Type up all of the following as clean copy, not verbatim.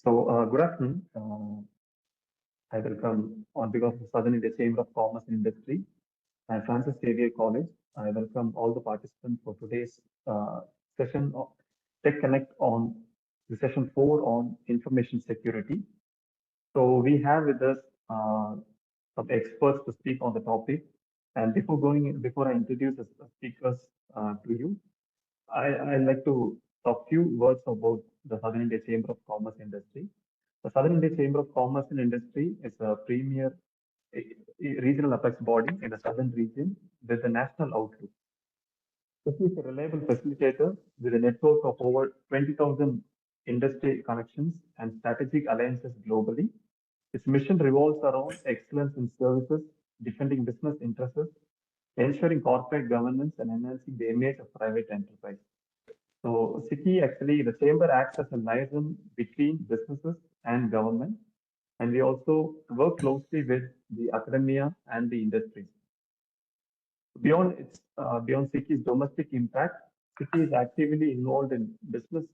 Good afternoon. I welcome on behalf of Southern India Chamber of Commerce and Industry and Francis Xavier College. I welcome all the participants for today's session of Tech Connect on the session 4 on information security. So we have with us some experts to speak on the topic. And before I introduce the speakers to you, I'd like to talk few words about the Southern India Chamber of Commerce Industry. The Southern India Chamber of Commerce and Industry is a premier regional apex body in the southern region with a national outlook. This is a reliable facilitator with a network of over 20,000 industry connections and strategic alliances globally. Its mission revolves around excellence in services, defending business interests, ensuring corporate governance, and enhancing the image of private enterprise. So SICI actually, the chamber acts as a liaison between businesses and government, and we also work closely with the academia and the industries. Beyond SICI's domestic impact, SICI is actively involved in business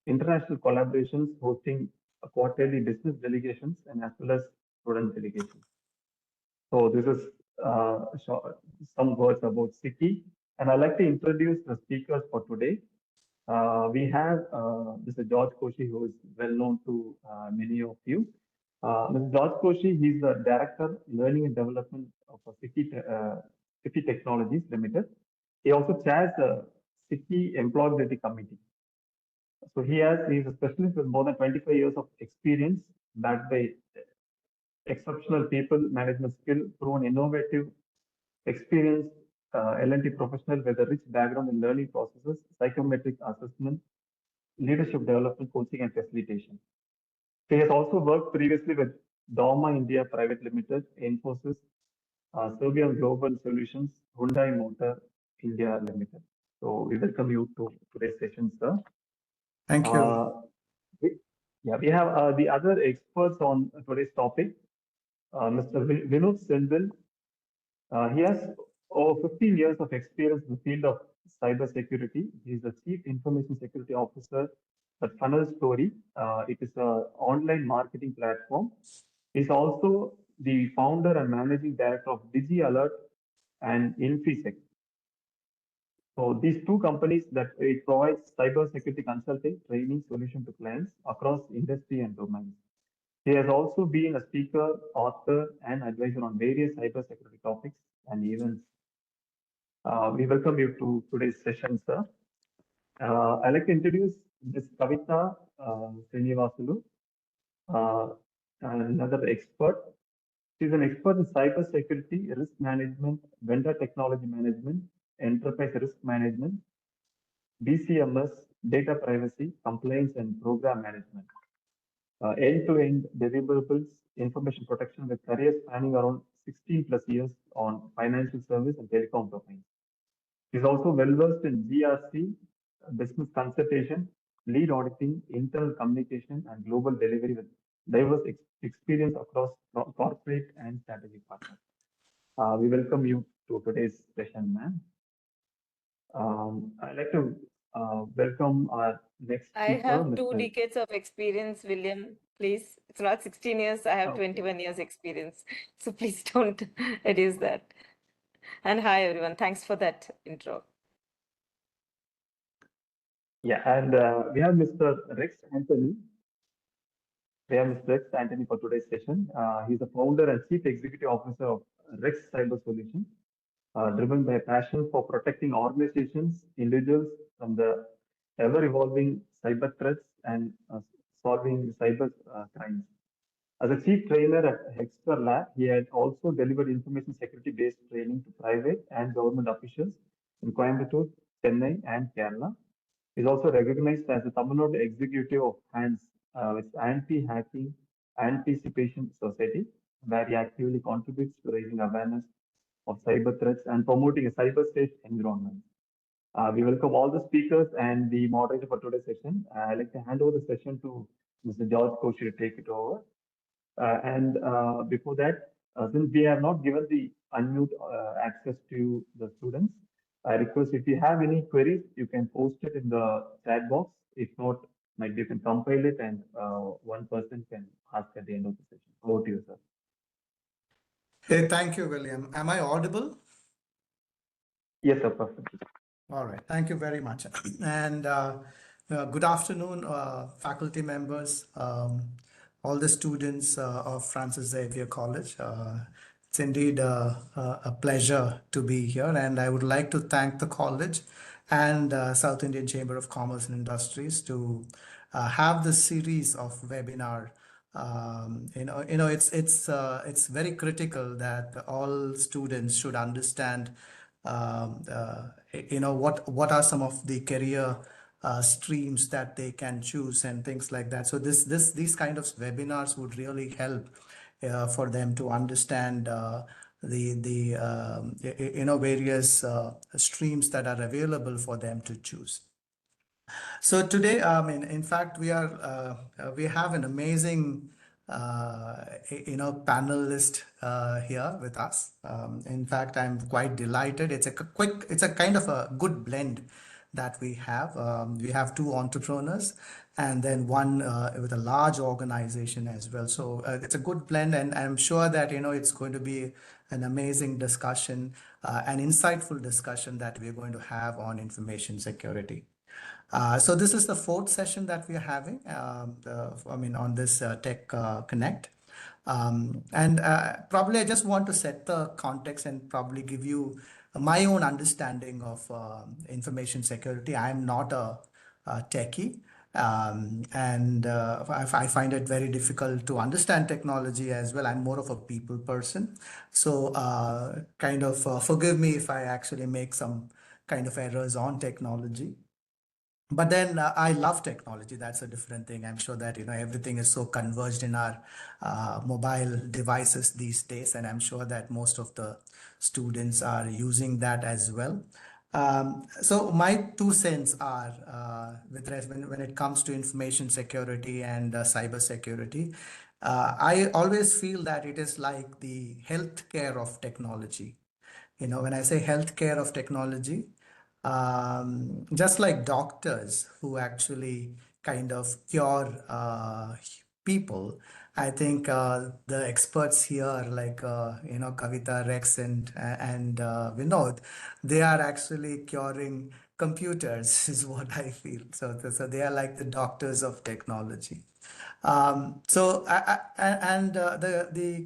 international collaborations, hosting quarterly business delegations and as well as student delegations. So this is some words about SICI, and I'd like to introduce the speakers for today. We have Mr. George Koshi, who is well known to many of you. Mr. George Koshi, he's the Director, Learning and Development of SICI Technologies Limited. He also chairs the SICI Employability Committee. So he's a specialist with more than 25 years of experience, backed by exceptional people management skill, proven innovative, experienced L&D professional with a rich background in learning processes, psychometric assessment, leadership development, coaching, and facilitation. He has also worked previously with Dorma India Private Limited, Infosys, Serbian Global Solutions, Hyundai Motor India Limited. So we welcome you to today's session, sir. Thank you. We have the other experts on today's topic. Mr. Vinod Sendil. He has over 15 years of experience in the field of cybersecurity. He is the Chief Information Security Officer at Funnel Story. It is an online marketing platform. He's also the founder and managing director of DigiAlert and Infisec. So these two companies that it provides cybersecurity consulting, training, solution to clients across industry and domains. He has also been a speaker, author, and advisor on various cybersecurity topics and events. We welcome you to today's session, sir. I'd like to introduce Ms. Kavita Srinivasulu, another expert. She's an expert in cybersecurity, risk management, vendor technology management, enterprise risk management, DCMS, data privacy, compliance, and program management. End-to-end deliverables, information protection with careers spanning around 16 plus years on financial service and telecom domains. She's also well-versed in GRC, business consultation, lead auditing, internal communication, and global delivery with diverse experience across corporate and strategic partners. We welcome you to today's session, ma'am. I'd like to welcome our next speaker. I have 2 decades of experience, William. Please, it's not 16 years. I have 21 years experience. So please don't reduce that. And hi, everyone. Thanks for that intro. Yeah, and we have Mr. Rex Anthony. We have Mr. Rex Anthony for today's session. He's the founder and chief executive officer of Rex Cyber Solutions, driven by a passion for protecting organizations, individuals from the ever-evolving cyber threats and solving cyber crimes. As a chief trainer at Hexter Lab, he had also delivered information security-based training to private and government officials in Coimbatore, Chennai, and Kerala. He is also recognized as the Tamil Nadu executive of HANS, which is Anti-Hacking Anticipation Society, where he actively contributes to raising awareness of cyber threats and promoting a cyber-safe environment. We welcome all the speakers and the moderator for today's session. I'd like to hand over the session to Mr. George Koshi to take it over. Before that, since we have not given the unmute access to the students, I request if you have any queries, you can post it in the chat box. If not, Might be you can compile it and one person can ask at the end of the session. Over to you, sir. Hey, thank you, William. Am I audible? Yes, sir, perfect. All right. Thank you very much. And good afternoon, faculty members, all the students of Francis Xavier College. It's indeed a pleasure to be here, and I would like to thank the college and South Indian Chamber of Commerce and Industries to have this series of webinar. It's very critical that all students should understand what are some of the career streams that they can choose and things like that. So these kind of webinars would really help for them to understand the various streams that are available for them to choose. So today, in fact, we have an amazing panelist here with us. In fact, I'm quite delighted. It's a kind of a good blend that we have. We have two entrepreneurs and then one with a large organization as well. So it's a good blend, and I'm sure that it's going to be an amazing discussion, an insightful discussion that we're going to have on information security. So this is the fourth session that we are having, on this Tech Connect. And probably I just want to set the context and probably give you my own understanding of information security. I'm not a techie. And I find it very difficult to understand technology as well. I'm more of a people person. So forgive me if I actually make some kind of errors on technology. But then I love technology. That's a different thing. I'm sure that everything is so converged in our mobile devices these days, and I'm sure that most of the students are using that as well. So my 2 cents are when it comes to information security and cyber security. I always feel that it is like the healthcare of technology. When I say healthcare of technology, just like doctors who actually kind of cure people, I think the experts here, like Kavita, Rex, and Vinod, they are actually curing computers, is what I feel. So they are like the doctors of technology. The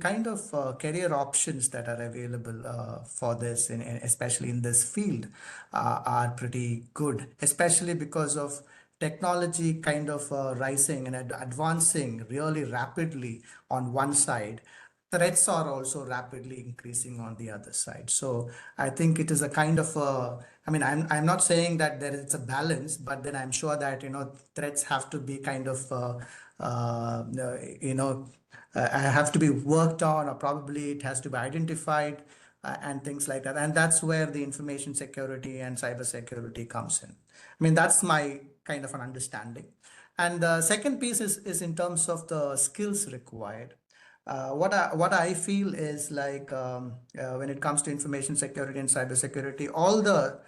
kind of career options that are available for this, especially in this field, are pretty good, especially because of technology kind of rising and advancing really rapidly on one side. Threats are also rapidly increasing on the other side. So I think it is a kind of I'm not saying that there is a balance, but then I'm sure that threats have to be kind of have to be worked on, or probably it has to be identified and things like that. And that's where the information security and cyber security comes in. That's my kind of an understanding. And the second piece is in terms of the skills required. What I feel is like when it comes to information security and cyber security, all the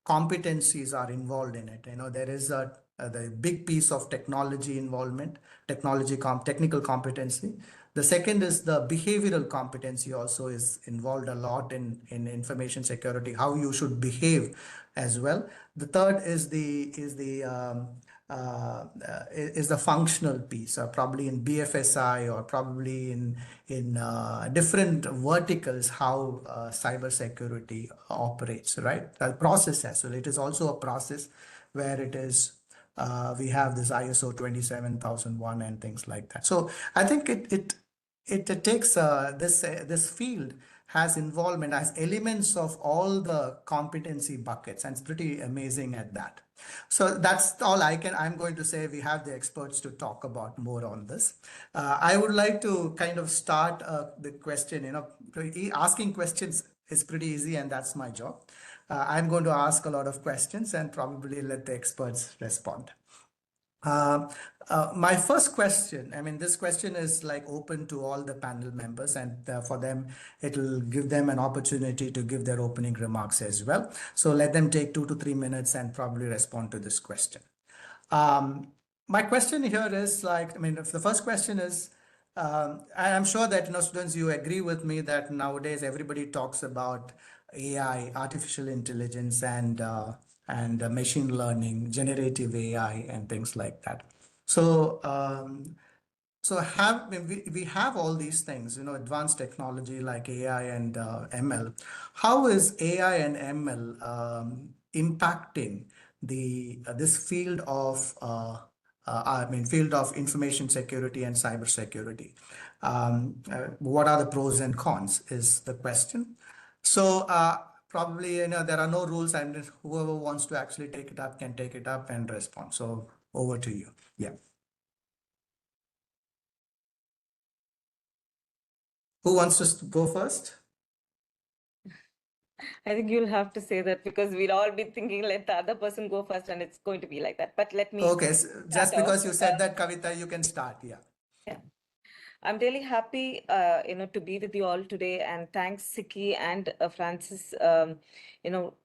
competencies are involved in it. There is the big piece of technology involvement, technical competency. The second is the behavioral competency also is involved a lot in information security, how you should behave as well. The third is the functional piece, probably in BFSI or probably in different verticals, how cybersecurity operates, right? The process as well. It is also a process where it is we have this ISO 27001 and things like that. So I think it takes this field has involvement, has elements of all the competency buckets, and it's pretty amazing at that. So that's all I'm going to say. We have the experts to talk about more on this. I would like to kind of start the question. Asking questions is pretty easy, and that's my job. I'm going to ask a lot of questions and probably let the experts respond. My first question, this question is like open to all the panel members, and for them, it'll give them an opportunity to give their opening remarks as well. So let them take 2 to 3 minutes and probably respond to this question. My question here is like, I mean, if the first question is, and I'm sure that students, you agree with me that nowadays everybody talks about AI, artificial intelligence, and machine learning, generative AI, and things like that. So, we have all these things, advanced technology like AI and ML. How is AI and ML impacting the this field of field of information security and cyber security? What are the pros and cons is the question. So probably there are no rules, and whoever wants to actually take it up can take it up and respond. So over to you. Yeah. Who wants to go first? I think you'll have to say that because we'll all be thinking let the other person go first and it's going to be like that. But let me Okay, so just start off. because you said that, Kavita, you can start. Yeah. Yeah. I'm really happy, to be with you all today, and thanks, Siki and Francis,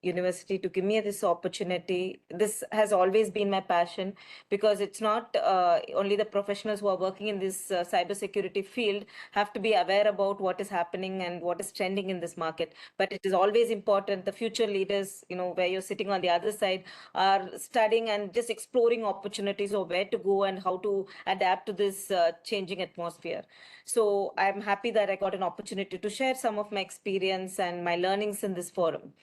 University to give me this opportunity. This has always been my passion because it's not only the professionals who are working in this cybersecurity field have to be aware about what is happening and what is trending in this market, but it is always important. The future leaders, where you're sitting on the other side, are studying and just exploring opportunities of where to go and how to adapt to this changing atmosphere. So I'm happy that I got an opportunity to share some of my experience and my learnings in this forum.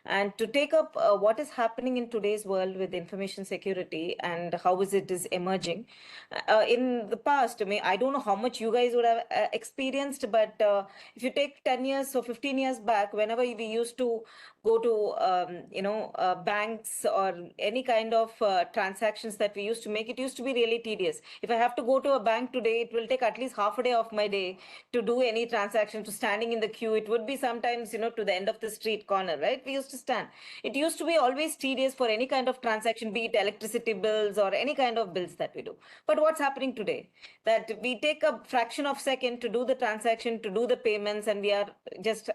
And to take up what is happening in today's world with information security and how is emerging. In the past, I mean, I don't know how much you guys would have experienced, but if you take 10 years or 15 years back, whenever we used to go to, banks or any kind of transactions that we used to make, it used to be really tedious. If I have to go to a bank today, it will take at least half a day of my day to do any transaction, to standing in the queue. It would be sometimes, to the end of the street corner, right? We used to stand. It used to be always tedious for any kind of transaction, be it electricity bills or any kind of bills that we do. But what's happening today? That we take a fraction of second to do the transaction, to do the payments, and we are just,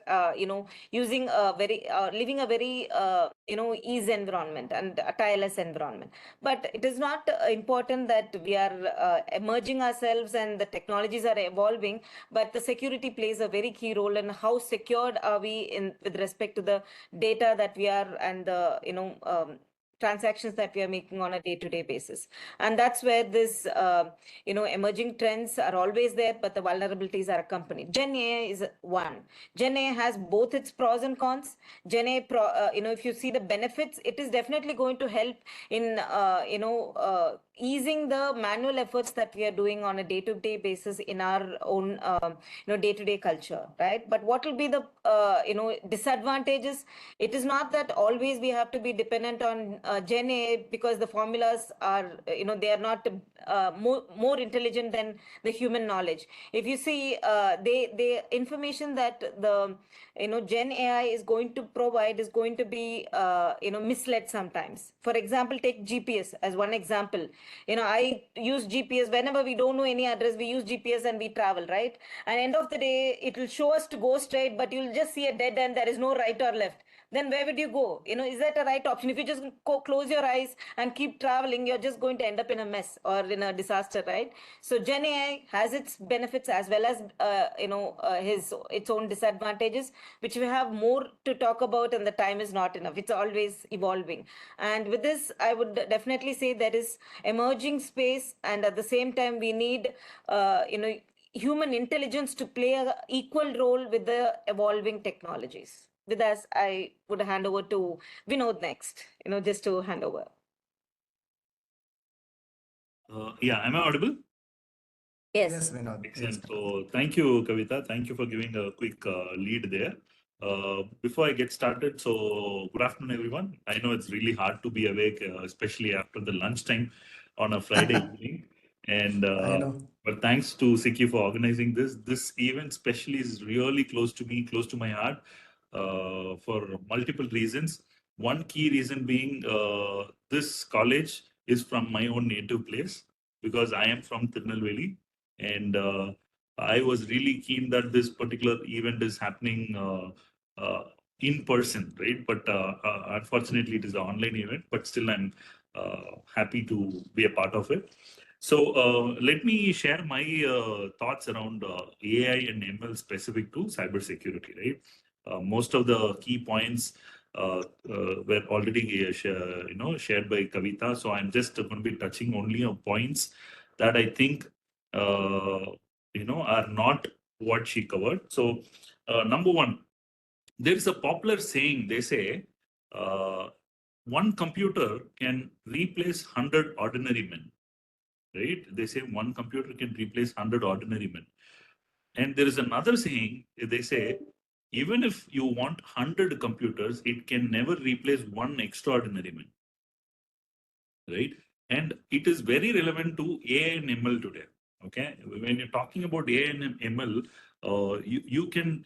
using a very, living a very, ease environment and a tireless environment. But it is not important that we are emerging ourselves and the technologies are evolving, but the security plays a very key role in how secured are we in with respect to the data that we are and the transactions that we are making on a day-to-day basis. And that's where this emerging trends are always there, but the vulnerabilities are accompanied. Gen AI is one. Gen AI has both its pros and cons. Gen AI if you see the benefits, it is definitely going to help in easing the manual efforts that we are doing on a day-to-day basis in our own day-to-day culture, right? But what will be the disadvantages? It is not that always we have to be dependent on Gen AI, because the formulas are they are not more intelligent than the human knowledge. If you see the information that the Gen AI is going to provide is going to be misled sometimes. For example, take GPS as one example. I use GPS whenever we don't know any address. We use GPS and we travel, right? And end of the day, it will show us to go straight, but you'll just see a dead end. There is no right or left. Then where would you go? Is that a right option? If you just close your eyes and keep traveling, you're just going to end up in a mess or in a disaster, right? So Gen AI has its benefits as well as its own disadvantages, which we have more to talk about, and the time is not enough. It's always evolving. And with this, I would definitely say there is emerging space, and at the same time, we need human intelligence to play an equal role with the evolving technologies. With that, I would hand over to Vinod next, just to hand over. Yeah, am I audible? Yes. Yes, Vinod. Excellent. So thank you, Kavita. Thank you for giving a quick lead there. Before I get started, so good afternoon, everyone. I know it's really hard to be awake, especially after the lunchtime on a Friday evening. And I know. but thanks to Siki for organizing this. This event, especially, is really close to me, close to my heart, for multiple reasons. One key reason being this college is from my own native place, because I am from Tirunelveli, and I was really keen that this particular event is happening in person, right? But unfortunately, it is an online event. But still, I'm happy to be a part of it. So let me share my thoughts around AI and ML specific to cybersecurity, right? Most of the key points were already shared by Kavita. So I'm just going to be touching only on points that I think are not what she covered. So number one, there is a popular saying. They say one computer can replace 100 ordinary men, right? They say one computer can replace 100 ordinary men. And there is another saying. They say even if you want 100 computers, it can never replace one extraordinary man, right? And it is very relevant to AI and ML today. Okay, when you're talking about AI and ML, you can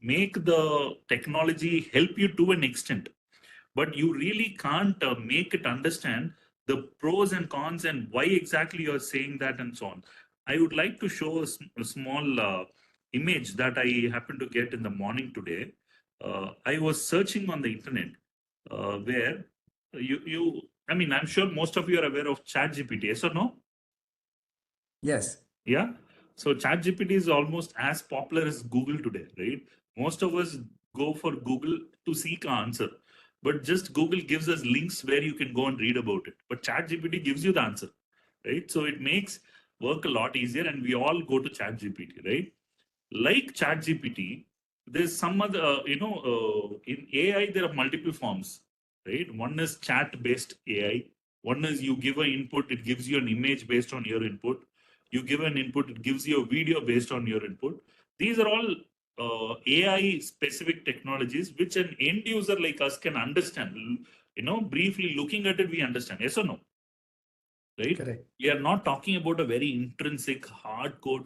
make the technology help you to an extent, but you really can't make it understand the pros and cons and why exactly you're saying that and so on. I would like to show a small image that I happened to get in the morning today. I was searching on the internet where I mean, I'm sure most of you are aware of ChatGPT, yes or no? Yes. Yeah. So ChatGPT is almost as popular as Google today, right? Most of us go for Google to seek an answer, but just Google gives us links where you can go and read about it. But ChatGPT gives you the answer, right? So it makes work a lot easier, and we all go to ChatGPT, right? Like ChatGPT, there's some other, in AI, there are multiple forms, right? One is chat-based AI. One is you give an input, it gives you an image based on your input. You give an input, it gives you a video based on your input. These are all AI-specific technologies, which an end user like us can understand. Briefly looking at it, we understand. Yes or no? Right? Correct. We are not talking about a very intrinsic, hardcore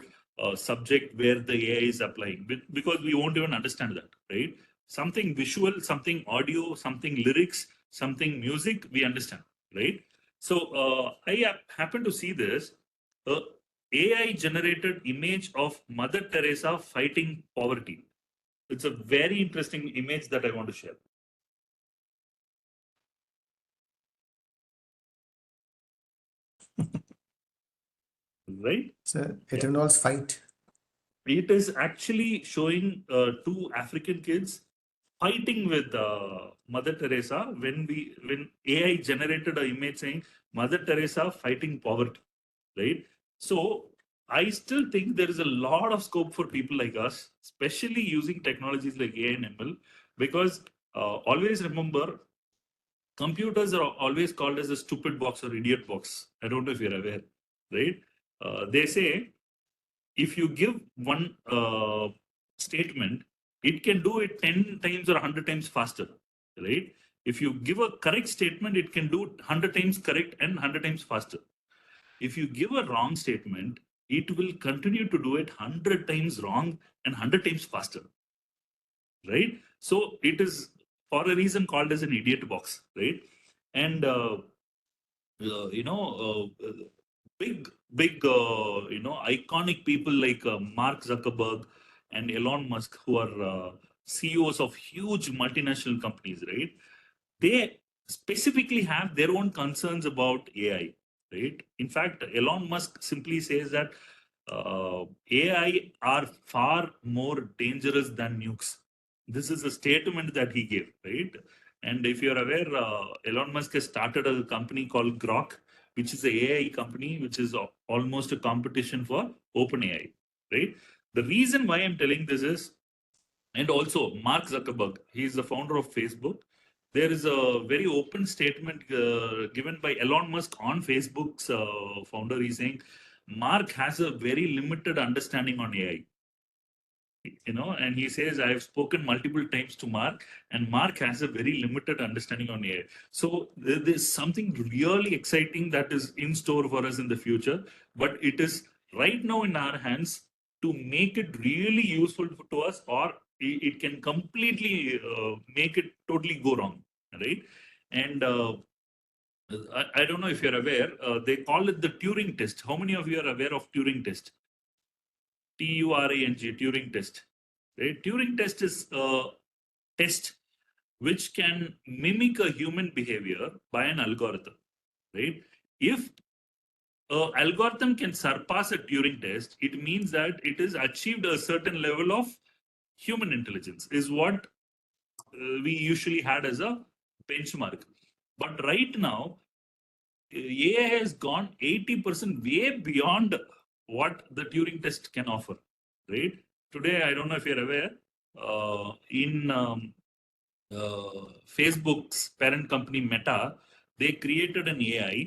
subject where the AI is applying, because we won't even understand that, right? Something visual, something audio, something lyrics, something music, we understand, right? So I happen to see this AI generated image of Mother Teresa fighting poverty. It's a very interesting image that I want to share. Right? So it Yeah. involves fight. It is actually showing two African kids fighting with Mother Teresa when AI generated an image saying Mother Teresa fighting poverty, right? So I still think there is a lot of scope for people like us, especially using technologies like AI and ML, because always remember, computers are always called as a stupid box or idiot box. I don't know if you're aware, right? They say if you give one statement, it can do it 10 times or 100 times faster, right? If you give a correct statement, it can do 100 times correct and 100 times faster. If you give a wrong statement, it will continue to do it 100 times wrong and 100 times faster, right? So it is for a reason called as an idiot box, right? And uh, you know, uh, big, iconic people like Mark Zuckerberg and Elon Musk, who are CEOs of huge multinational companies, right? They specifically have their own concerns about AI, right? In fact, Elon Musk simply says that AI are far more dangerous than nukes. This is a statement that he gave, right? And if you're aware, Elon Musk has started a company called Grok, which is an AI company, which is almost a competition for OpenAI, right? The reason why I'm telling this is, and also Mark Zuckerberg, he is the founder of Facebook. There is a very open statement given by Elon Musk on Facebook's founder. He's saying Mark has a very limited understanding on AI. And he says, I have spoken multiple times to Mark, and Mark has a very limited understanding on AI. So there's something really exciting that is in store for us in the future, but it is right now in our hands to make it really useful to us, or it can completely make it totally go wrong, right? And I don't know if you're aware, they call it the Turing test. How many of you are aware of Turing test? TURING, Turing test. Right? Turing test is a test which can mimic a human behavior by an algorithm, right? If an algorithm can surpass a Turing test, it means that it has achieved a certain level of human intelligence, is what we usually had as a benchmark. But right now, AI has gone 80% way beyond what the Turing test can offer, right? Today, I don't know if you're aware, in Facebook's parent company Meta, they created an AI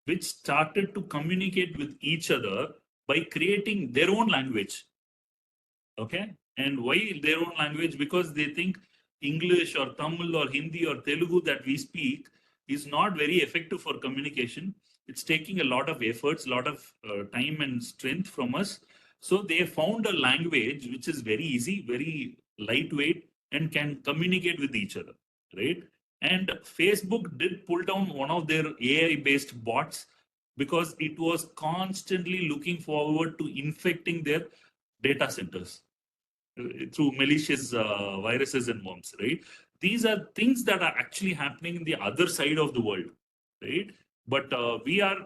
which started to communicate with each other by creating their own language. Okay. And why their own language? Because they think English or Tamil or Hindi or Telugu that we speak is not very effective for communication. It's taking a lot of efforts, a lot of time and strength from us. So they found a language which is very easy, very lightweight, and can communicate with each other, right? And Facebook did pull down one of their AI-based bots because it was constantly looking forward to infecting their data centers through malicious viruses and worms, right? These are things that are actually happening in the other side of the world, right? But we are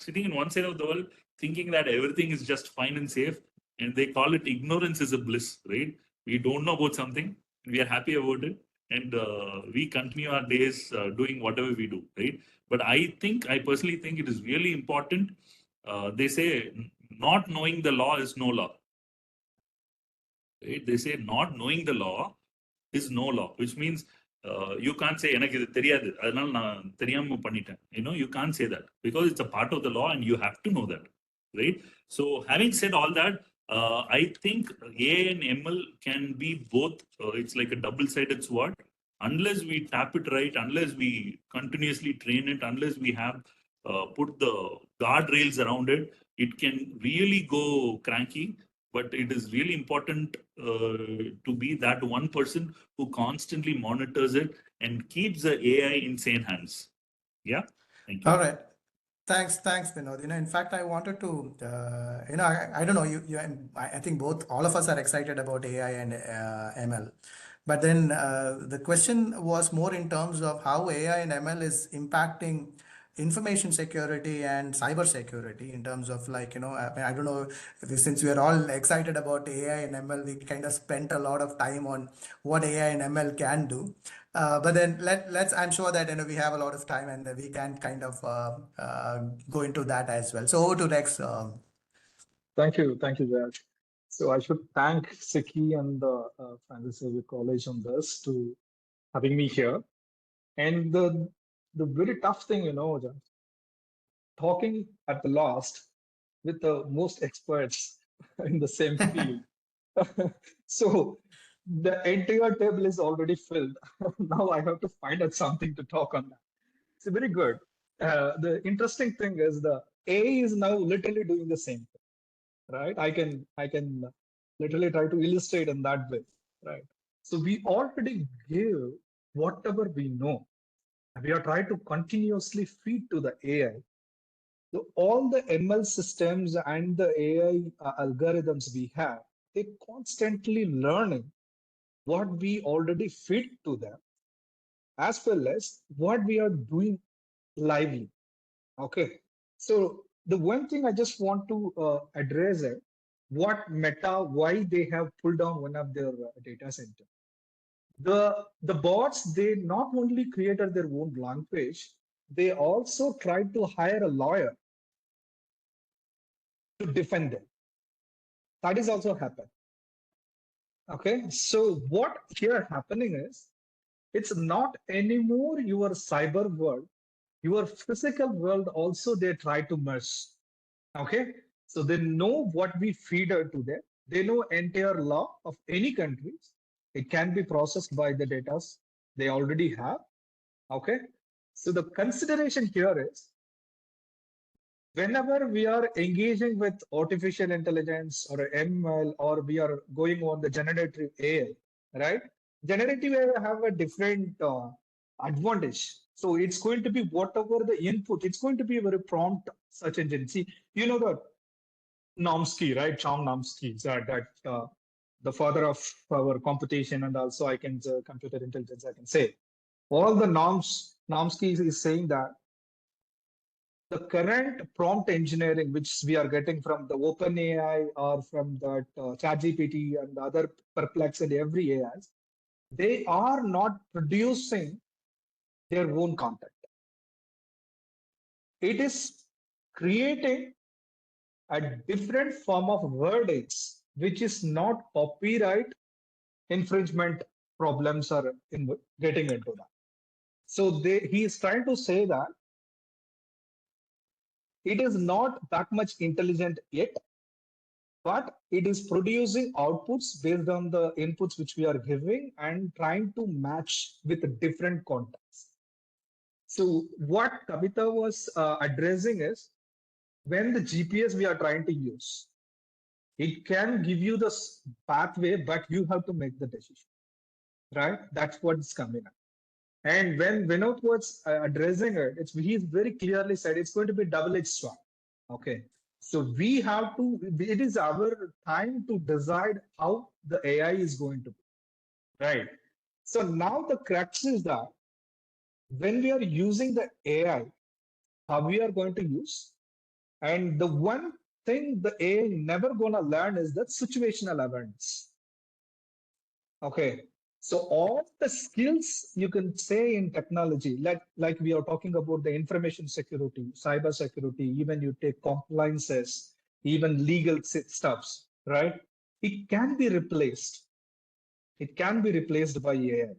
sitting in one side of the world thinking that everything is just fine and safe, and they call it ignorance is a bliss, right? We don't know about something, we are happy about it, and we continue our days doing whatever we do, right? But I personally think it is really important. They say not knowing the law is no law, right? They say not knowing the law is no law, which means you can't say எனக்கு இது தெரியாது அதனால நான் தெரியாம பண்ணிட்டேன். You can't say that because it's a part of the law and you have to know that, right? So having said all that, I think AI and ML can be both. It's like a double-sided sword. Unless we tap it right, unless we continuously train it, unless we have put the guardrails around it, it can really go cranky. But it is really important to be that one person who constantly monitors it and keeps the AI in sane hands. Yeah. Thank you. All right. Thanks, Vinod. In fact, I wanted to, I don't know, I think all of us are excited about AI and ML. But then the question was more in terms of how AI and ML is impacting information security and cyber security in terms of I don't know, since we are all excited about AI and ML, we kind of spent a lot of time on what AI and ML can do. But then I'm sure that we have a lot of time and we can kind of go into that as well. So over to Rex. Thank you, Jayaj. So I should thank Siki and the Francis Xavier College on this to having me here. And the very tough thing, Jayaj, talking at the last with the most experts in the same field. So the entire table is already filled. Now I have to find out something to talk on that. It's very good. The interesting thing is the AI is now literally doing the same thing, right? I can literally try to illustrate in that way, right? So we already give whatever we know. We are trying to continuously feed to the AI. So all the ML systems and the AI algorithms we have, they're constantly learning what we already feed to them, as well as what we are doing lively. Okay. So the one thing I just want to address is what Meta, why they have pulled down one of their data center. The bots, they not only created their own language, they also tried to hire a lawyer to defend them. That is also happened. Okay, so what here happening is, it's not anymore your cyber world, your physical world also they try to merge. Okay, so they know what we feed to them. They know entire law of any countries. It can be processed by the data they already have. Okay, so the consideration here is, whenever we are engaging with artificial intelligence or ML, or we are going on the generative AI, right? Generative AI have a different advantage. So it's going to be whatever the input, it's going to be a very prompt search engine. See, you know the Chomsky, right? Chomsky, that the father of our computation, and also I can computer intelligence. I can say all the Chomsky is saying that the current prompt engineering, which we are getting from the OpenAI or from that ChatGPT and the other Perplexity, every AI, they are not producing their own content. It is creating a different form of wordings, which is not copyright infringement problems are getting into that. So he is trying to say that it is not that much intelligent yet, but it is producing outputs based on the inputs which we are giving and trying to match with different contexts. So what Kavita was addressing is, when the GPS we are trying to use, it can give you the pathway, but you have to make the decision, right? That's what's coming up. And when Vinod was addressing it, he's very clearly said it's going to be double-edged sword. Okay. So we have to, it is our time to decide how the AI is going to be, right? So now the crux is that when we are using the AI, how we are going to use, and the one thing the AI never gonna learn is that situational awareness. Okay. So all the skills you can say in technology, like we are talking about the information security, cyber security, even you take compliances, even legal stuffs, right? It can be replaced. It can be replaced by AI.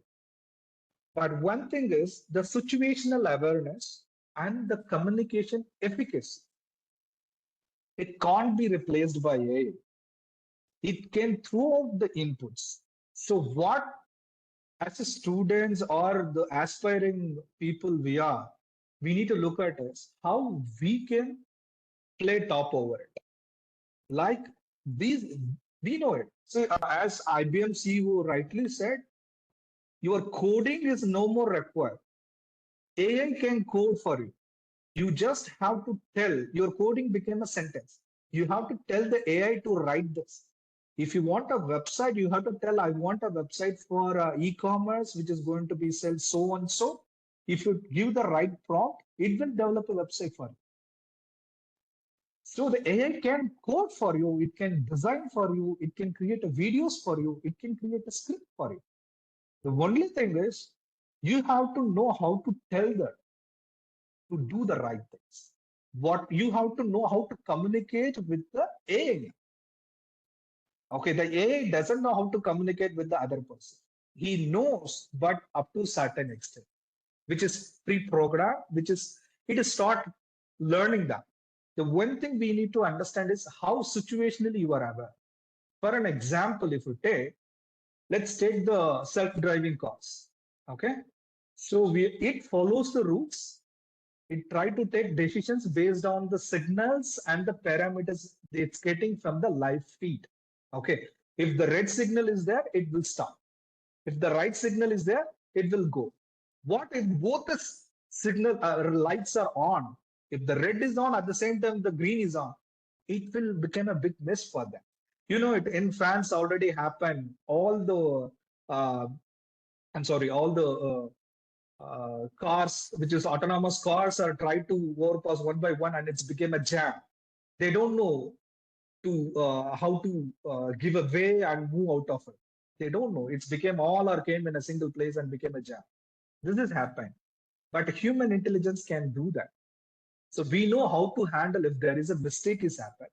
But one thing is the situational awareness and the communication efficacy. It can't be replaced by AI. It can throw out the inputs. So what, as a students or the aspiring people we need to look at is how we can play top over it. Like we know it. So as IBM CEO rightly said, your coding is no more required. AI can code for you. You just have to tell. Your coding became a sentence. You have to tell the AI to write this. If you want a website, you have to tell, I want a website for e-commerce, which is going to be sell so and so. If you give the right prompt, it will develop a website for you. So the AI can code for you, it can design for you, it can create videos for you, it can create a script for you. The only thing is, you have to know how to tell that to do the right things. What you have to know how to communicate with the AI. Okay, the AI doesn't know how to communicate with the other person. He knows, but up to a certain extent, which is pre-programmed, it is start learning that. The one thing we need to understand is how situationally you are aware. For an example, if you take, let's take the self-driving cars. Okay, so it follows the routes. It tries to take decisions based on the signals and the parameters it's getting from the live feed. Okay, if the red signal is there, it will stop. If the right signal is there, it will go. What if both the signal lights are on? If the red is on at the same time the green is on, it will become a big mess for them. You know, it in France already happened. All the cars, which is autonomous cars, are tried to overpass one by one, and it's became a jam. They don't know how to give a way and move out of it. They don't know. It's became all or came in a single place and became a jam. This has happened, but human intelligence can do that. So we know how to handle if there is a mistake is happened.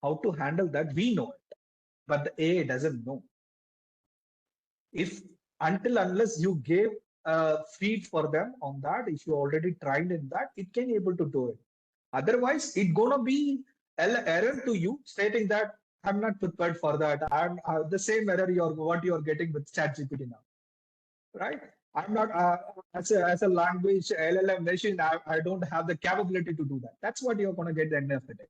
How to handle that, we know it, but the AI doesn't know. If unless you gave a feed for them on that, if you already tried in that, it can able to do it. Otherwise, it's gonna be error to you stating that I'm not prepared for that. I'm the same error what you're getting with ChatGPT now, right? I'm not as a language LLM machine. I don't have the capability to do that. That's what you're gonna get at the end of the day.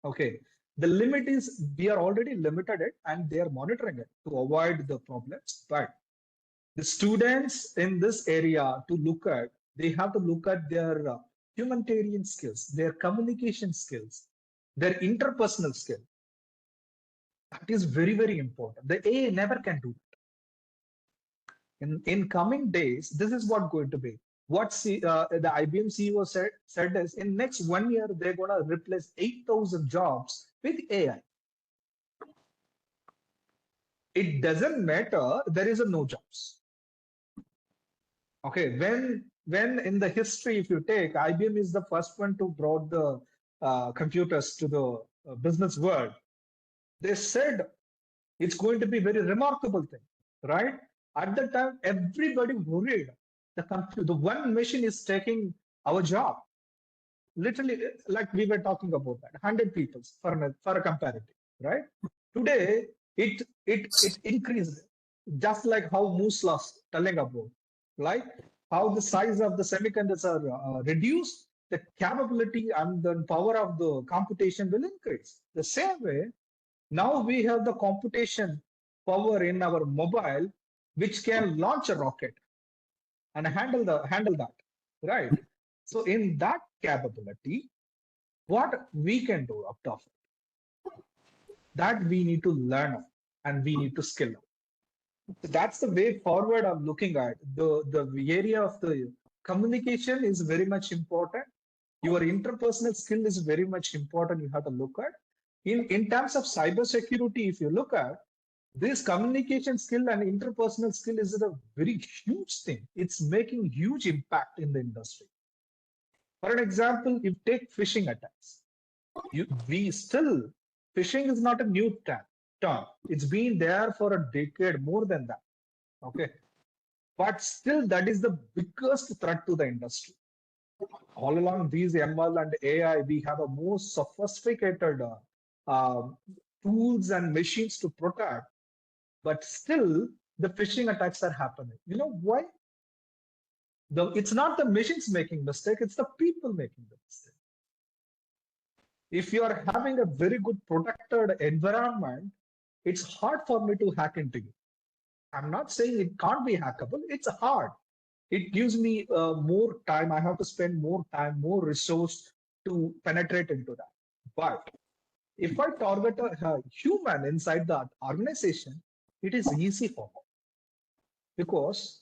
Okay. The limit is we are already limited it, and they are monitoring it to avoid the problems. But the students in this area to look at, they have to look at their humanitarian skills, their communication skills, their interpersonal skill. That is very, very important. The AI never can do that. In coming days, this is what going to be. What the IBM CEO said is in next 1 year, they're going to replace 8,000 jobs with AI. It doesn't matter, there is no jobs. Okay, when in the history, if you take, IBM is the first one to brought the computers to the business world. They said it's going to be very remarkable thing, right? At the time, everybody worried the one machine is taking our job. Literally, like we were talking about that, 100 people for a comparative, right? Today, it increased, just like how Moose was telling about, like how the size of the semiconductors are reduced, the capability and the power of the computation will increase. The same way, now we have the computation power in our mobile, which can launch a rocket and handle that, right? So in that capability, what we can do up top, that we need to learn and we need to skill up. So that's the way forward I'm looking at. The area of the communication is very much important. Your interpersonal skill is very much important. You have to look at. In terms of cybersecurity, if you look at this communication skill and interpersonal skill is a very huge thing. It's making huge impact in the industry. For an example, if take phishing attacks, phishing is not a new term. It's been there for a decade, more than that. Okay, but still, that is the biggest threat to the industry. All along these ML and AI, we have a more sophisticated tools and machines to protect, but still the phishing attacks are happening. You know why? It's not the machines making mistake, it's the people making the mistake. If you are having a very good protected environment, it's hard for me to hack into you. I'm not saying it can't be hackable, it's hard. It gives me more time. I have to spend more time, more resource to penetrate into that. But if I target a human inside that organization, it is easy for me. Because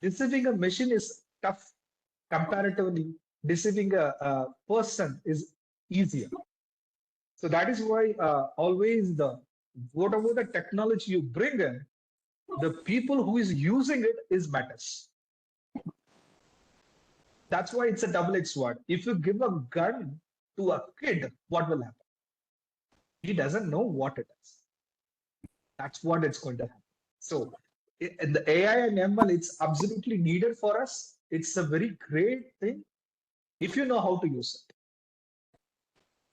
deceiving a machine is tough comparatively. Deceiving a person is easier. So that is why always whatever the technology you bring in, the people who is using it is matters. That's why it's a double-edged sword. If you give a gun to a kid, what will happen? He doesn't know what it is. That's what it's going to happen. So in the AI and ML, it's absolutely needed for us. It's a very great thing if you know how to use it.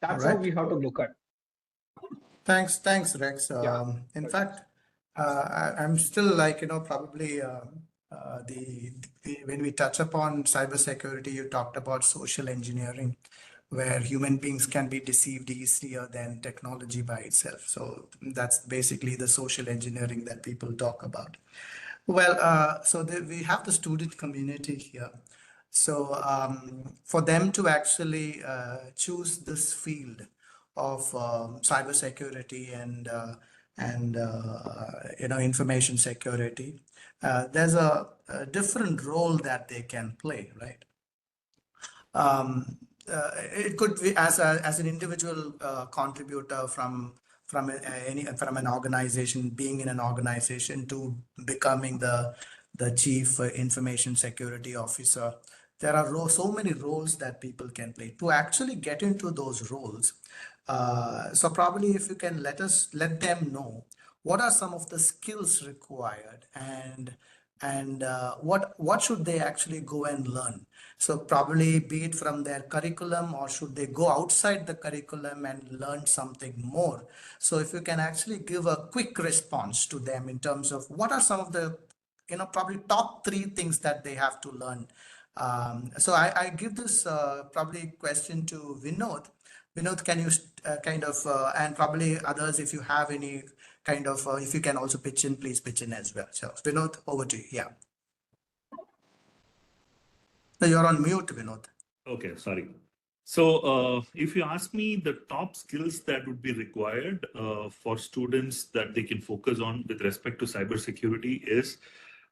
That's how we have to look at it. Thanks, Rex. In fact, I'm still like, probably when we touch upon cybersecurity, you talked about social engineering, where human beings can be deceived easier than technology by itself. So that's basically the social engineering that people talk about. Well, we have the student community here. So for them to actually choose this field of cybersecurity and information security, there's a different role that they can play, right? It could be as an individual contributor from an organization, being in an organization, to becoming the chief information security officer. There are so many roles that people can play to actually get into those roles. So probably if you can let them know what are some of the skills required and what should they actually go and learn. So probably be it from their curriculum, or should they go outside the curriculum and learn something more. So if you can actually give a quick response to them in terms of what are some of the probably top 3 things that they have to learn. So I give this probably question to Vinod. Vinod, can you and probably others, if you have any if you can also pitch in, please pitch in as well. So Vinod, over to you. Yeah. No, you're on mute, Vinod. Okay, sorry. So, if you ask me the top skills that would be required for students that they can focus on with respect to cybersecurity is,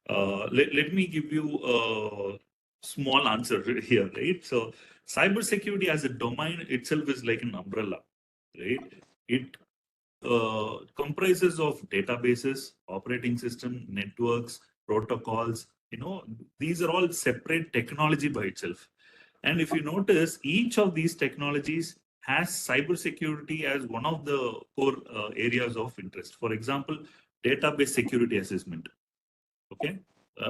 let me give you a small answer here, right? So, cybersecurity as a domain itself is like an umbrella, right? It comprises of databases, operating system, networks, protocols. These are all separate technology by itself. And if you notice, each of these technologies has cybersecurity as one of the core areas of interest. For example, database security assessment. Okay.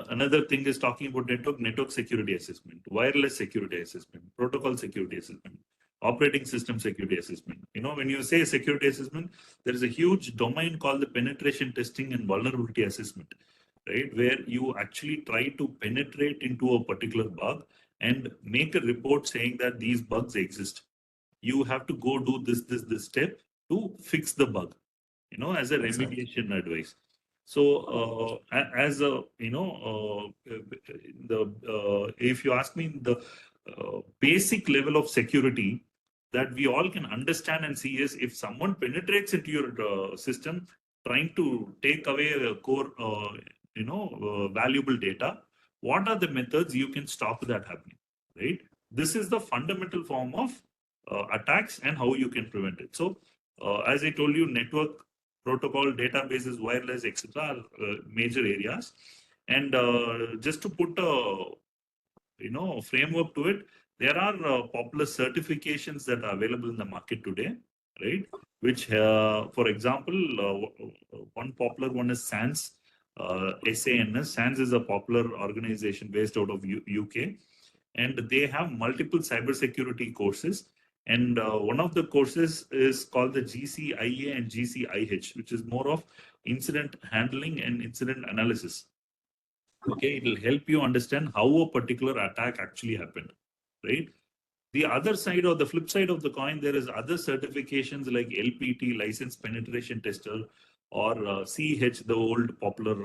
Another thing is talking about network security assessment, wireless security assessment, protocol security assessment, operating system security assessment. When you say security assessment, there is a huge domain called the penetration testing and vulnerability assessment, right? Where you actually try to penetrate into a particular bug and make a report saying that these bugs exist. You have to go do this step to fix the bug, as a Excellent. remediation advice. So, as a, if you ask me, the basic level of security that we all can understand and see is if someone penetrates into your system, trying to take away a core, valuable data, what are the methods you can stop that happening, right? This is the fundamental form of attacks and how you can prevent it. So, as I told you, network protocol, databases, wireless, etc., are major areas. And just to put a framework to it, there are popular certifications that are available in the market today, right? Which, for example, one popular one is SANS. SANS. SANS is a popular organization based out of UK, and they have multiple cybersecurity courses. And one of the courses is called the GCIA and GCIH, which is more of incident handling and incident analysis. Okay, it will help you understand how a particular attack actually happened, right? The other side or the flip side of the coin, there is other certifications like LPT, License Penetration Tester, or CH, the old popular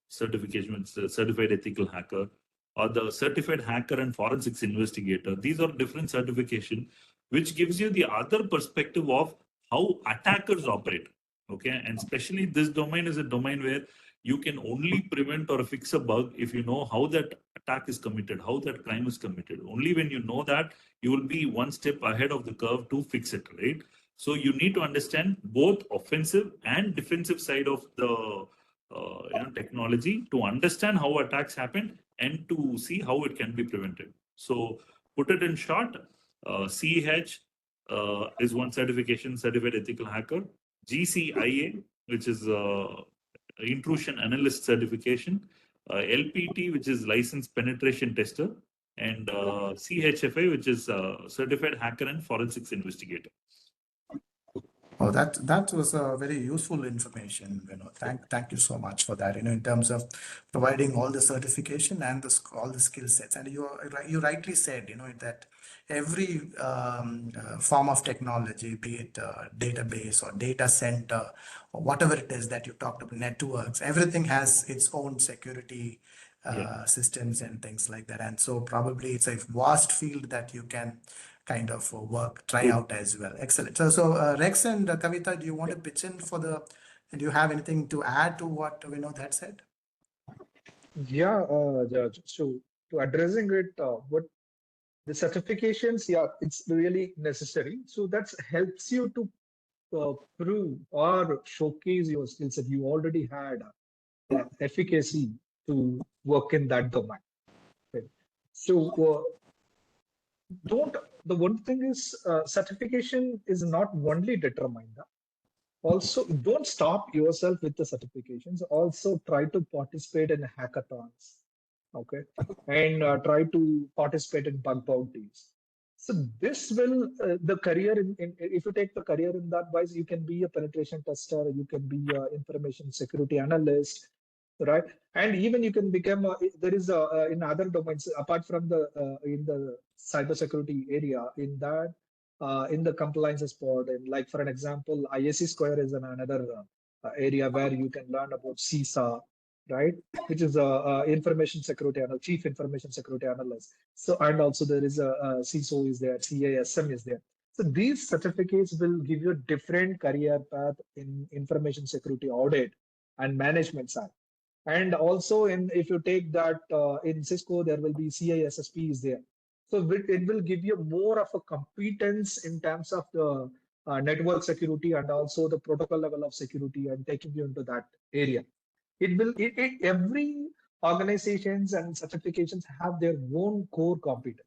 certification, it's the Certified Ethical Hacker, or the Certified Hacker and Forensics Investigator. These are different certification, which gives you the other perspective of how attackers operate. Okay, and especially this domain is a domain where you can only prevent or fix a bug if you know how that attack is committed, how that crime is committed. Only when you know that, you will be one step ahead of the curve to fix it, right? So you need to understand both offensive and defensive side of the technology to understand how attacks happen and to see how it can be prevented. So put it in short, CH is one certification, Certified Ethical Hacker. GCIA, which is Intrusion Analyst certification. LPT, which is Licensed Penetration Tester. And CHFI, which is Certified Hacker and Forensics Investigator. Oh, that was a very useful information. Thank you so much for that. In terms of providing all the certification and all the skill sets. And you rightly said, that every form of technology, be it database or data center or whatever it is that you talked about, networks, everything has its own security systems and things like that. And so probably it's a vast field that you can kind of try out as well. Excellent. So Rex and Kavita, do you want to pitch in do you have anything to add to what Vinod had said? Yeah, so to addressing it, what the certifications, yeah, it's really necessary. So that helps you to prove or showcase your skills that you already had efficacy to work in that domain. Okay. So the one thing is certification is not only determined. Also, don't stop yourself with the certifications. Also, try to participate in hackathons, okay, and try to participate in bug bounties. So this will the career in if you take the career in that wise, you can be a penetration tester, you can be a information security analyst, right? And even you can become there is in other domains apart from the in the cybersecurity area in that in the compliance part. And like for an example, ISC Square is another area where you can learn about CISA right? Which is a information security analyst, chief information security analyst. So, and also there is a CISO is there, CISM is there. So these certificates will give you a different career path in information security audit and management side. And also if you take that in Cisco, there will be CISSP is there. So it will give you more of a competence in terms of the network security and also the protocol level of security and taking you into that area. Every organizations and certifications have their own core competence.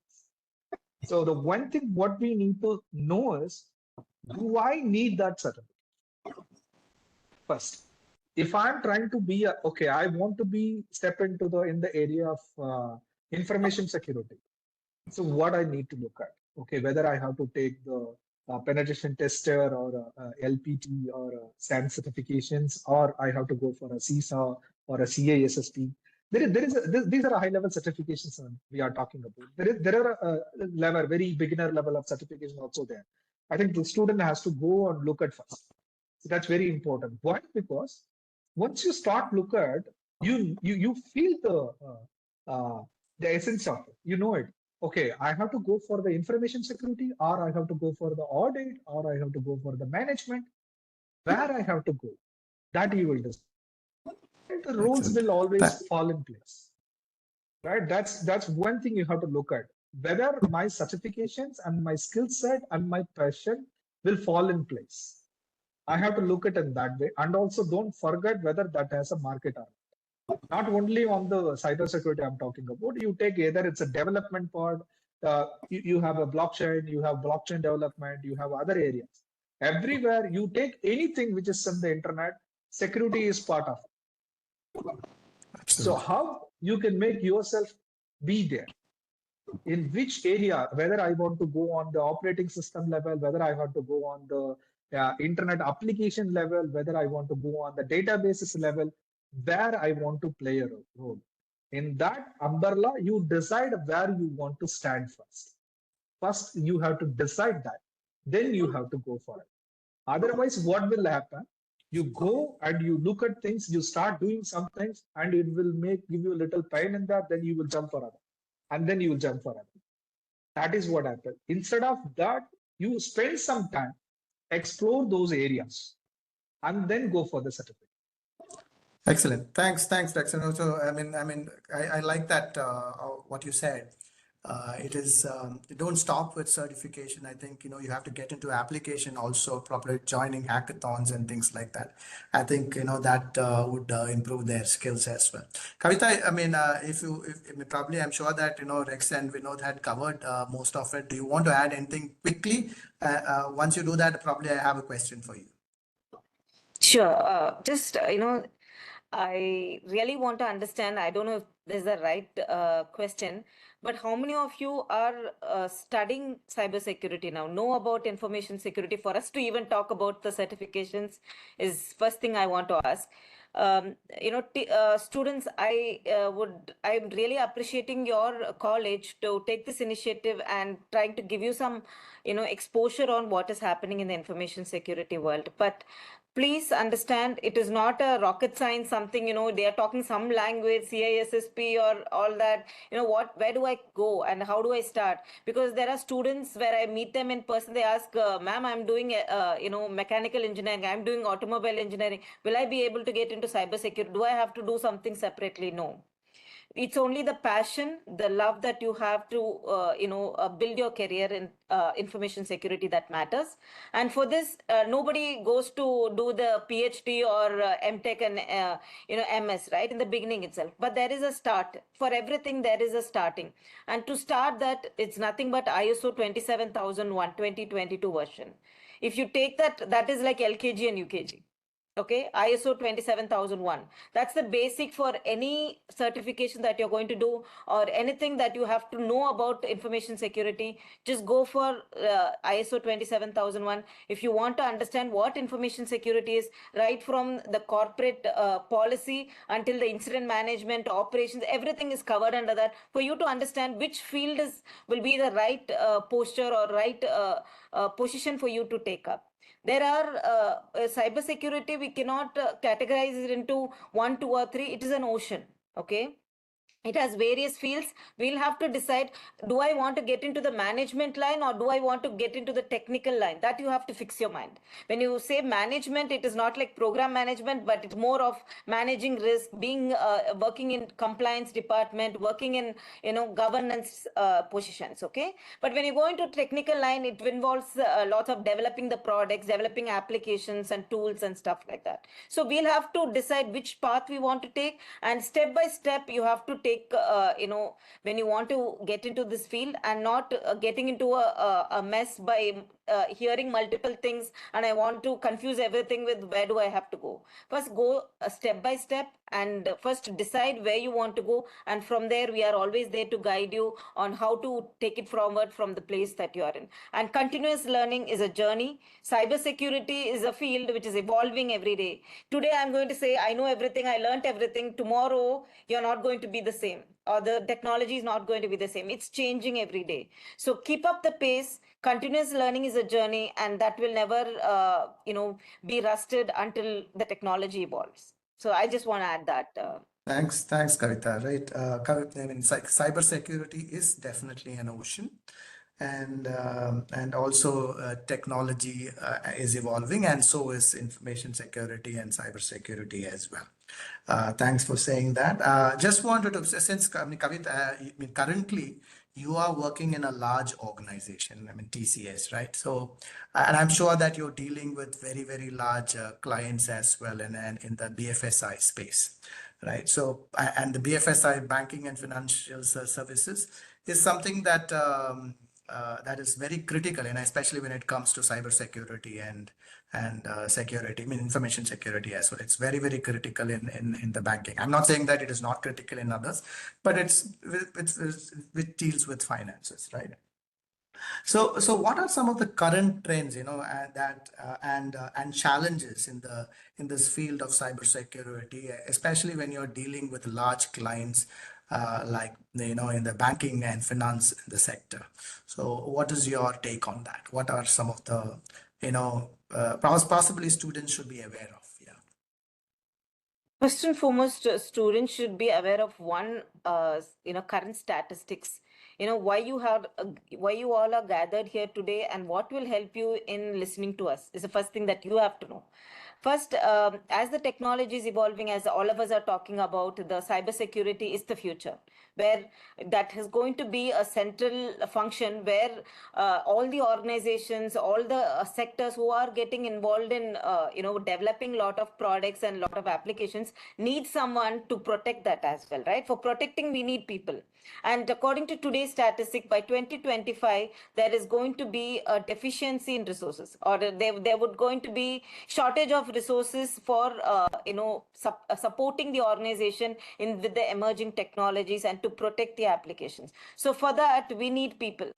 So the one thing what we need to know is, do I need that certificate? First, if I'm trying to be okay, I want to be step into in the area of information security. So what I need to look at, okay, whether I have to take the penetration tester or LPT or SAN certifications, or I have to go for a CISA or a CISSP. These are high level certifications we are talking about. There are a level, very beginner level of certification also there. I think the student has to go and look at first. So that's very important. Why? Because once you start look at, you feel the essence of it. You know it. Okay, I have to go for the information security, or I have to go for the audit, or I have to go for the management. Where I have to go, that you will decide. The roles will always fall in place, right? That's one thing you have to look at. Whether my certifications and my skill set and my passion will fall in place. I have to look at it in that way. And also don't forget whether that has a market or not only on the cybersecurity I'm talking about. You take either it's a development part, you have a blockchain, you have blockchain development, you have other areas. Everywhere you take anything which is on the internet, security is part of it. So how you can make yourself be there? In which area, whether I want to go on the operating system level, whether I want to go on the internet application level, whether I want to go on the databases level, where I want to play a role. In that umbrella, you decide where you want to stand first. First, you have to decide that. Then you have to go for it. Otherwise, what will happen? You go and you look at things, you start doing some things, and it will give you a little pain in that, then you will jump for other. And then you will jump for other. That is what happened. Instead of that, you spend some time, explore those areas, and then go for the certificate. Excellent. Thanks, Dexter. Also, I like that what you said. It is don't stop with certification. I think you have to get into application also, properly joining hackathons and things like that. I think that would improve their skills as well. Kavita, probably I'm sure that Rex and Vinod had covered most of it. Do you want to add anything quickly? Once you do that, probably I have a question for you. Sure. Just I really want to understand. I don't know if this is the right question, but how many of you are studying cybersecurity now? Know about information security? For us to even talk about the certifications is first thing I want to ask. Students, I'm really appreciating your college to take this initiative and trying to give you some, exposure on what is happening in the information security world. But please understand, it is not a rocket science something, they are talking some language, CISSP or all that, where do I go and how do I start? Because there are students where I meet them in person, they ask, ma'am, I'm doing, mechanical engineering, I'm doing automobile engineering. Will I be able to get into cybersecurity? Do I have to do something separately? No. It's only the passion, the love that you have to, build your career in information security that matters. And for this, nobody goes to do the PhD or MTech and, MS, right? In the beginning itself. But there is a start. For everything, there is a starting. And to start that, it's nothing but ISO 27001, 2022 version. If you take that, that is like LKG and UKG. Okay, ISO 27001. That's the basic for any certification that you're going to do or anything that you have to know about information security. Just go for ISO 27001. If you want to understand what information security is, right from the corporate policy until the incident management, operations, everything is covered under that. For you to understand which field will be the right posture or right position for you to take up. There are cybersecurity, we cannot categorize it into 1, 2, or 3. It is an ocean. Okay. It has various fields. We'll have to decide, do I want to get into the management line or do I want to get into the technical line? That you have to fix your mind. When you say management, it is not like program management, but it's more of managing risk, being working in compliance department, working in governance positions. Okay, but when you go into technical line, it involves lots of developing the products, developing applications and tools and stuff like that. So we'll have to decide which path we want to take, and step by step you have to take when you want to get into this field, and not getting into a mess by hearing multiple things, and I want to confuse everything with where do I have to go. First go step by step, and first decide where you want to go, and from there we are always there to guide you on how to take it forward from the place that you are in. And continuous learning is a journey. Cybersecurity is a field which is evolving every day. Today I'm going to say I know everything, I learned everything. Tomorrow you're not going to be the same, or the technology is not going to be the same. It's changing every day. So keep up the pace. Continuous learning is a journey, and that will never be rusted until the technology evolves. So I just want to add that. Thanks, Kavita. Right, I mean, cybersecurity is definitely an ocean, and also technology is evolving, and so is information security and cybersecurity as well. Thanks for saying that. Just wanted to, since Kavita, I mean, currently you are working in a large organization, I mean TCS, right? So, and I'm sure that you're dealing with very, very large clients as well in the BFSI space, right? So, and the BFSI, banking and financial services, is something that that is very critical, and especially when it comes to cybersecurity and security, I mean information security as well. It's very, very critical in the banking. I'm not saying that it is not critical in others, but it deals with finances, right? So what are some of the current trends, and challenges in this field of cybersecurity, especially when you're dealing with large clients, like in the banking and finance in the sector? So what is your take on that? What are some of the possibly students should be aware of? Yeah. First and foremost, students should be aware of one, current statistics. Why you all are gathered here today, and what will help you in listening to us is the first thing that you have to know. First, as the technology is evolving, as all of us are talking about, the cybersecurity is the future, where that is going to be a central function, where all the organizations, all the sectors who are getting involved in, developing a lot of products and a lot of applications need someone to protect that as well, right? For protecting, we need people. And according to today's statistic, by 2025, there is going to be a deficiency in resources, or there would going to be shortage of resources for supporting the organization with the emerging technologies and to protect the applications. So for that, we need people.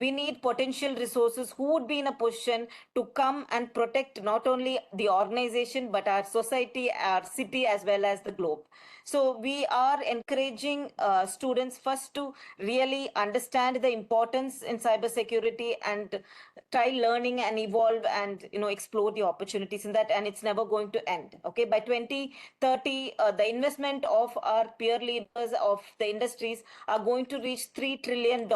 We need potential resources who would be in a position to come and protect not only the organization, but our society, our city, as well as the globe. So we are encouraging students first to really understand the importance in cybersecurity and try learning and evolve and explore the opportunities in that, and it's never going to end. Okay, by 2030, the investment of our peer leaders of the industries are going to reach $3 trillion.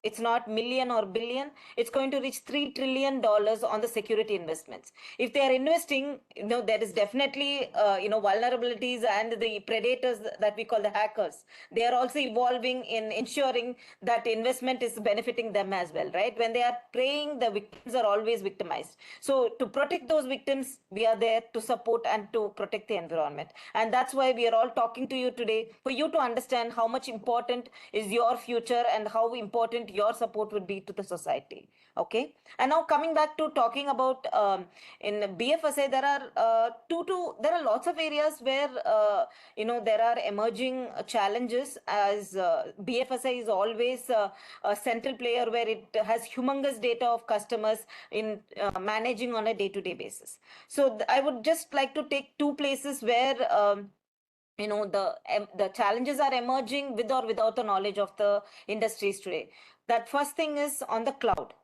It's not million or billion, it's going to reach $3 trillion on the security investments. If they are investing, there is definitely vulnerabilities, and the predators that we call the hackers, they are also evolving in ensuring that investment is benefiting them as well, right? When they are preying, the victims are always victimized. So to protect those victims, we are there to support and to protect the environment. And that's why we are all talking to you today, for you to understand how much important is your future and how important your support would be to the society. Okay. And now coming back to talking about in BFSI, there are lots of areas where there are emerging challenges, as BFSI is always a central player where it has humongous data of customers in managing on a day-to-day basis. So I would just like to take two places where the challenges are emerging with or without the knowledge of the industries today. That first thing is on the cloud.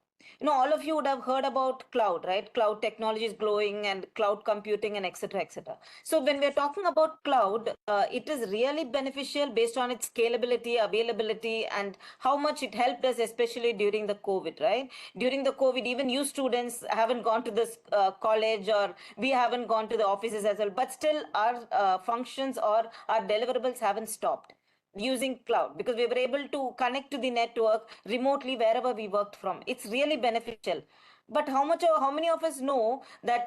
All of you would have heard about cloud, right? Cloud technology is growing and cloud computing and etc. etc. So when we're talking about cloud, it is really beneficial based on its scalability, availability, and how much it helped us, especially during the COVID, right? During the COVID, even you students haven't gone to this college, or we haven't gone to the offices as well, but still our functions or our deliverables haven't stopped using cloud, because we were able to connect to the network remotely wherever we worked from. It's really beneficial. But how many of us know that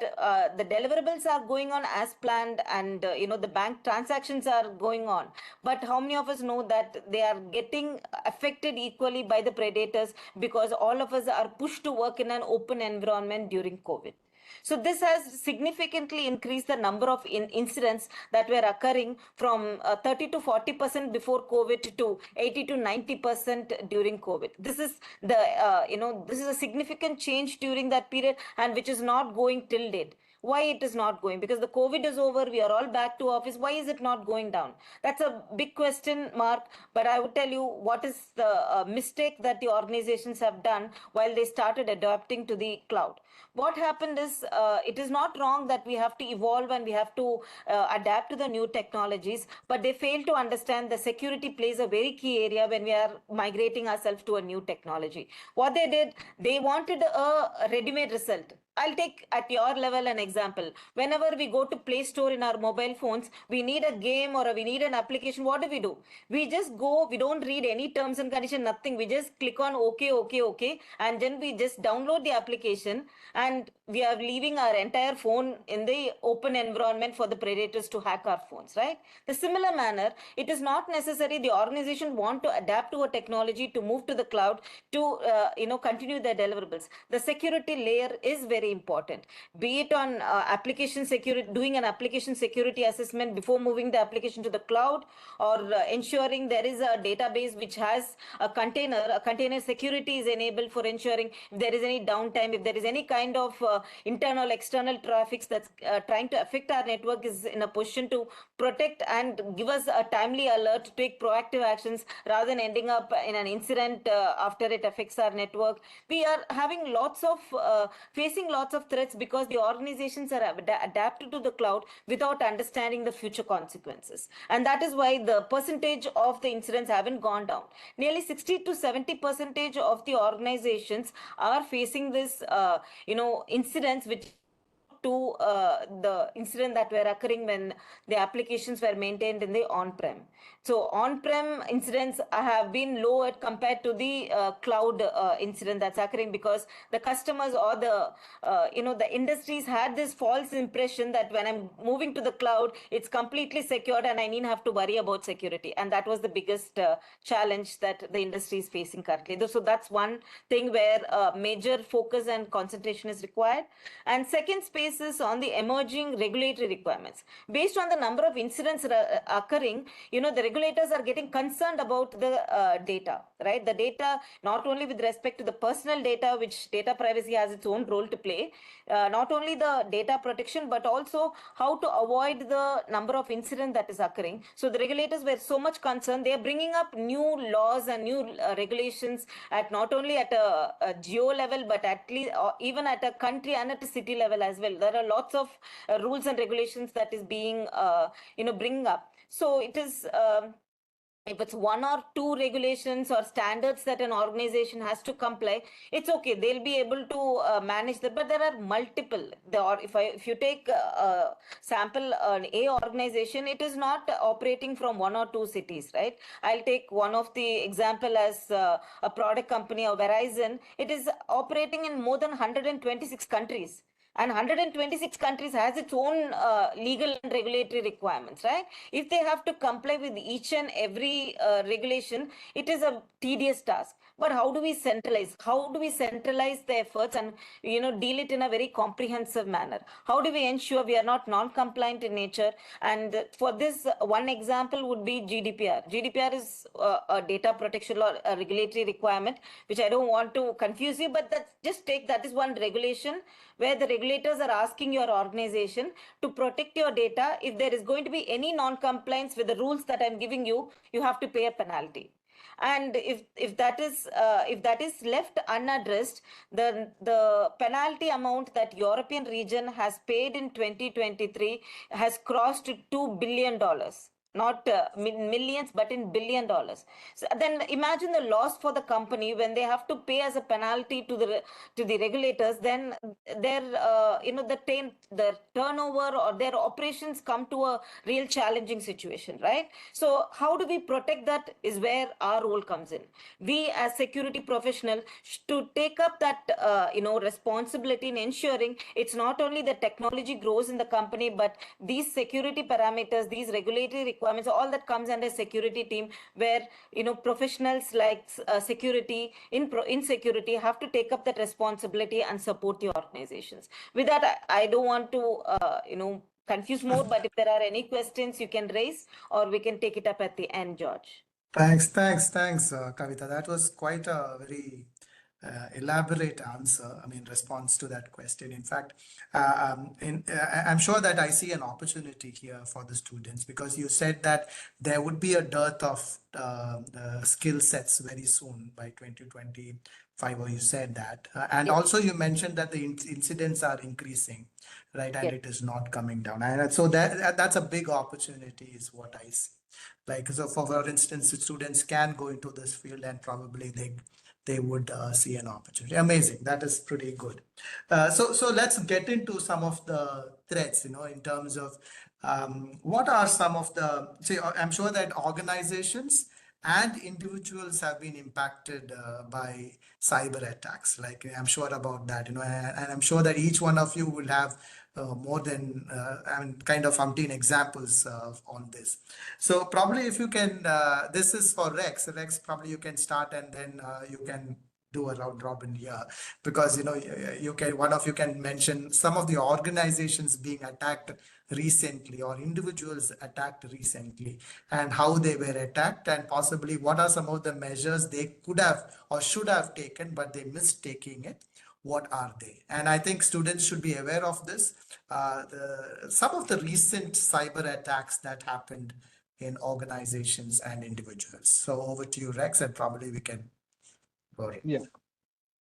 the deliverables are going on as planned, and the bank transactions are going on, but how many of us know that they are getting affected equally by the predators, because all of us are pushed to work in an open environment during COVID. So this has significantly increased the number of incidents that were occurring from 30 to 40% before COVID to 80 to 90% during COVID. This is this is a significant change during that period, and which is not going till date. Why it is not going? Because the COVID is over, we are all back to office. Why is it not going down? That's a big question mark. But I would tell you what is the mistake that the organizations have done while they started adapting to the cloud. What happened is, it is not wrong that we have to evolve and we have to adapt to the new technologies, but they fail to understand the security plays a very key area when we are migrating ourselves to a new technology. What they did, they wanted a ready-made result. I'll take at your level an example. Whenever we go to Play Store in our mobile phones, we need a game or we need an application. What do? We just go, we don't read any terms and conditions, nothing. We just click on OK, OK, OK, and then we just download the application, and we are leaving our entire phone in the open environment for the predators to hack our phones, right? The similar manner, it is not necessary the organization want to adapt to a technology to move to the cloud to continue their deliverables. The security layer is very important, be it on application security, doing an application security assessment before moving the application to the cloud, or ensuring there is a database which has a container security is enabled for ensuring if there is any downtime, if there is any kind of internal external traffic that's trying to affect our network, is in a position to protect and give us a timely alert to take proactive actions rather than ending up in an incident after it affects our network. We are having facing lots of threats because the organizations are adapted to the cloud without understanding the future consequences. And that is why the percentage of the incidents haven't gone down. Nearly 60 to 70% of the organizations are facing this, incidents which to the incident that were occurring when the applications were maintained in the on-prem. So on-prem incidents have been lower compared to the cloud incident that's occurring, because the customers or the industries had this false impression that when I'm moving to the cloud, it's completely secured and I need have to worry about security. And that was the biggest challenge that the industry is facing currently. So that's one thing where major focus and concentration is required. And second space is on the emerging regulatory requirements. Based on the number of incidents occurring, the regulators are getting concerned about the data, right? The data, not only with respect to the personal data, which data privacy has its own role to play, not only the data protection, but also how to avoid the number of incidents that is occurring. So the regulators were so much concerned, they are bringing up new laws and new regulations at not only at a geo level, but at least even at a country and at a city level as well. There are lots of rules and regulations that is being, bring up. So it is, if it's one or two regulations or standards that an organization has to comply, it's okay. They'll be able to manage that. But there are multiple. If you take a sample, an A organization, it is not operating from one or two cities, right? I'll take one of the example as a product company or Verizon. It is operating in more than 126 countries. And 126 countries has its own legal and regulatory requirements, right? If they have to comply with each and every regulation, it is a tedious task. But how do we centralize? How do we centralize the efforts and deal it in a very comprehensive manner? How do we ensure we are not non-compliant in nature? And for this, one example would be GDPR. GDPR is a data protection law, a regulatory requirement, which I don't want to confuse you, but that is one regulation where the regulators are asking your organization to protect your data. If there is going to be any non-compliance with the rules that I'm giving you, you have to pay a penalty. And if that is left unaddressed, the penalty amount that European region has paid in 2023 has crossed $2 billion. Not millions, but in $1 billion. So then imagine the loss for the company when they have to pay as a penalty to the regulators. Then their the turnover or their operations come to a real challenging situation, right? So how do we protect that is where our role comes in. We as security professionals to take up that responsibility in ensuring it's not only the technology grows in the company, but these security parameters, these regulatory requirements, all that comes under security team, where professionals like security in security have to take up that responsibility and support the organizations. With that, I don't want to confuse more, but if there are any questions you can raise, or we can take it up at the end, George. Thanks, Kavita. That was quite a very elaborate answer, I mean, response to that question. In fact, I'm sure that I see an opportunity here for the students, because you said that there would be a dearth of skill sets very soon by 2025, or you said that. And Yes. also you mentioned that the incidents are increasing, right? And Yes. it is not coming down. And so that's a big opportunity is what I see. Like, so for instance, students can go into this field and probably they would see an opportunity. Amazing. That is pretty good. So let's get into some of the threats, in terms of what are some of the, say, I'm sure that organizations and individuals have been impacted by cyber attacks. Like, I'm sure about that, and I'm sure that each one of you will have more than, kind of umpteen examples on this. So probably if you can, this is for Rex. Rex, probably you can start, and then you can do a round robin here, because one of you can mention some of the organizations being attacked recently, or individuals attacked recently, and how they were attacked, and possibly what are some of the measures they could have or should have taken, but they missed taking it. What are they? And I think students should be aware of this. Some of the recent cyber attacks that happened in organizations and individuals. So over to you, Rex, and probably we can go ahead. Yeah,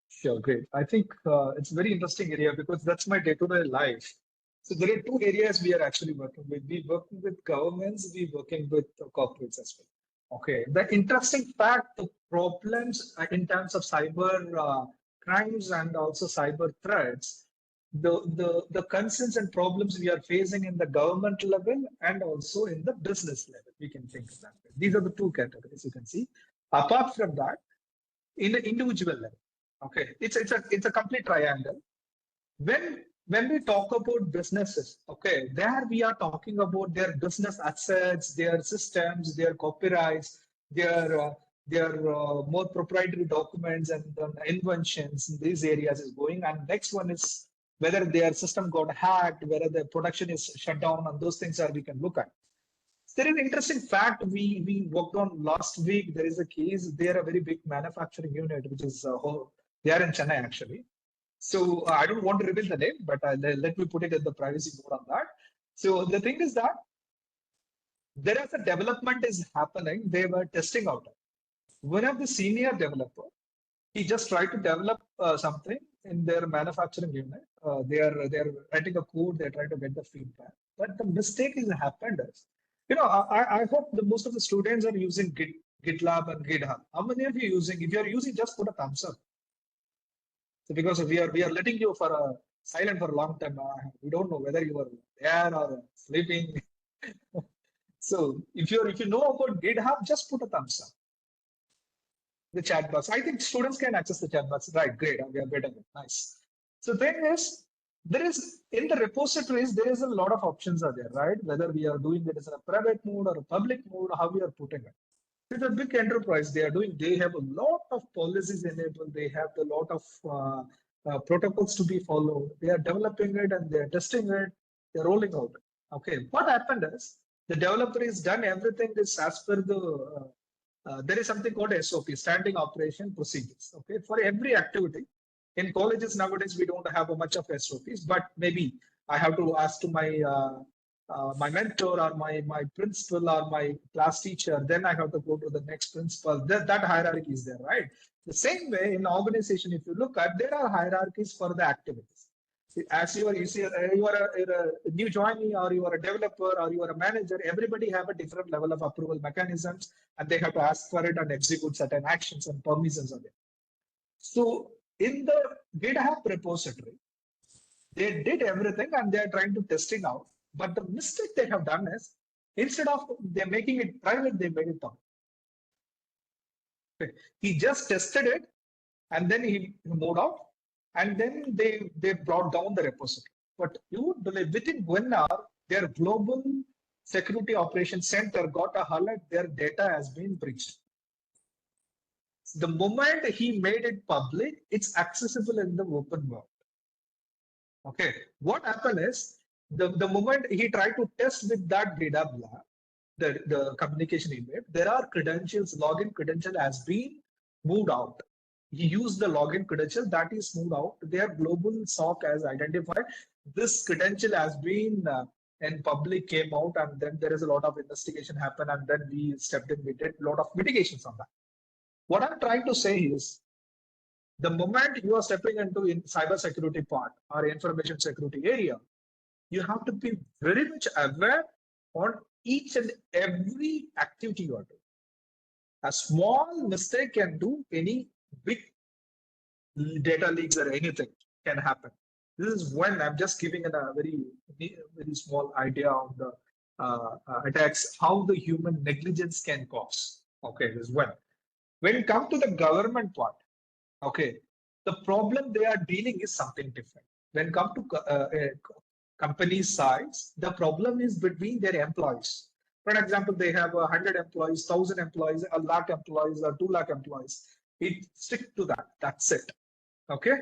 sure, great. I think it's a very interesting area because that's my day-to-day life. So there are two areas we are actually working with. We're working with governments, we're working with corporates as well. Okay, the interesting fact, the problems in terms of cyber crimes and also cyber threats, the concerns and problems we are facing in the government level and also in the business level, we can think of that way. These are the two categories you can see. Apart from that, in the individual level, okay, it's a complete triangle. When we talk about businesses, okay, there we are talking about their business assets, their systems, their copyrights, their more proprietary documents and inventions in these areas is going. And next one is whether their system got hacked, whether their production is shut down, and those things are we can look at. There is an interesting fact we worked on last week. There is a case. They are a very big manufacturing unit, which is they are in Chennai actually. So I don't want to reveal the name, but let me put it in the privacy mode on that. So the thing is that there is a development is happening. They were testing out. One of the senior developer, he just tried to develop something in their manufacturing unit. They are writing a code. They're trying to get the feedback. But the mistake is happened is, I hope most of the students are using GitLab and GitHub. How many of you using? If you are using, just put a thumbs up. So because we are letting you for a silent for a long time. We don't know whether you are there or sleeping. So if you know about GitHub, just put a thumbs up. The chat box. I think students can access the chat box. Right, great. We are better. Nice. So thing is, there is in the repositories, there is a lot of options are there, right? Whether we are doing it as a private mode or a public mode, how we are putting it. It's a big enterprise. They have a lot of policies enabled. They have a lot of protocols to be followed. They are developing it and they're testing it. They're rolling out. Okay. What happened is the developer has done everything is as per the there is something called SOP, standing operation procedures. Okay, for every activity. In colleges nowadays we don't have much of SOPs, but maybe I have to ask to my my mentor or my principal or my class teacher, then I have to go to the next principal. That hierarchy is there, right? The same way in organization, if you look at, there are hierarchies for the activities. As you are a new joinee, or you are a developer, or you are a manager, everybody have a different level of approval mechanisms, and they have to ask for it and execute certain actions and permissions on it. So in the GitHub repository, they did everything and they are trying to test it out. But the mistake they have done is, instead of they're making it private, they made it public. Okay. He just tested it and then he moved out, and then they brought down the repository. But you would believe within 1 hour, their global security operations center got a alert, their data has been breached. The moment he made it public, it's accessible in the open world. Okay, what happened is, the moment he tried to test with that data block, the communication he made, there are credentials, login credential has been moved out. He used the login credential that is moved out. Their global SOC has identified this credential has been in public, came out, and then there is a lot of investigation happened, and then we stepped in, we did a lot of mitigations on that. What I'm trying to say is, the moment you are stepping into in cyber security part or information security area, you have to be very much aware on each and every activity you are doing. A small mistake can do any big data leaks or anything can happen. This is when I'm just giving a very small idea on the attacks, how the human negligence can cause. Okay, this is when. When it comes to the government part, okay, the problem they are dealing is something different. When it comes to company size, the problem is between their employees. For example, they have 100 employees, 1,000 employees, 1 lakh employees, or 2 lakh employees. It stick to that. That's it. Okay.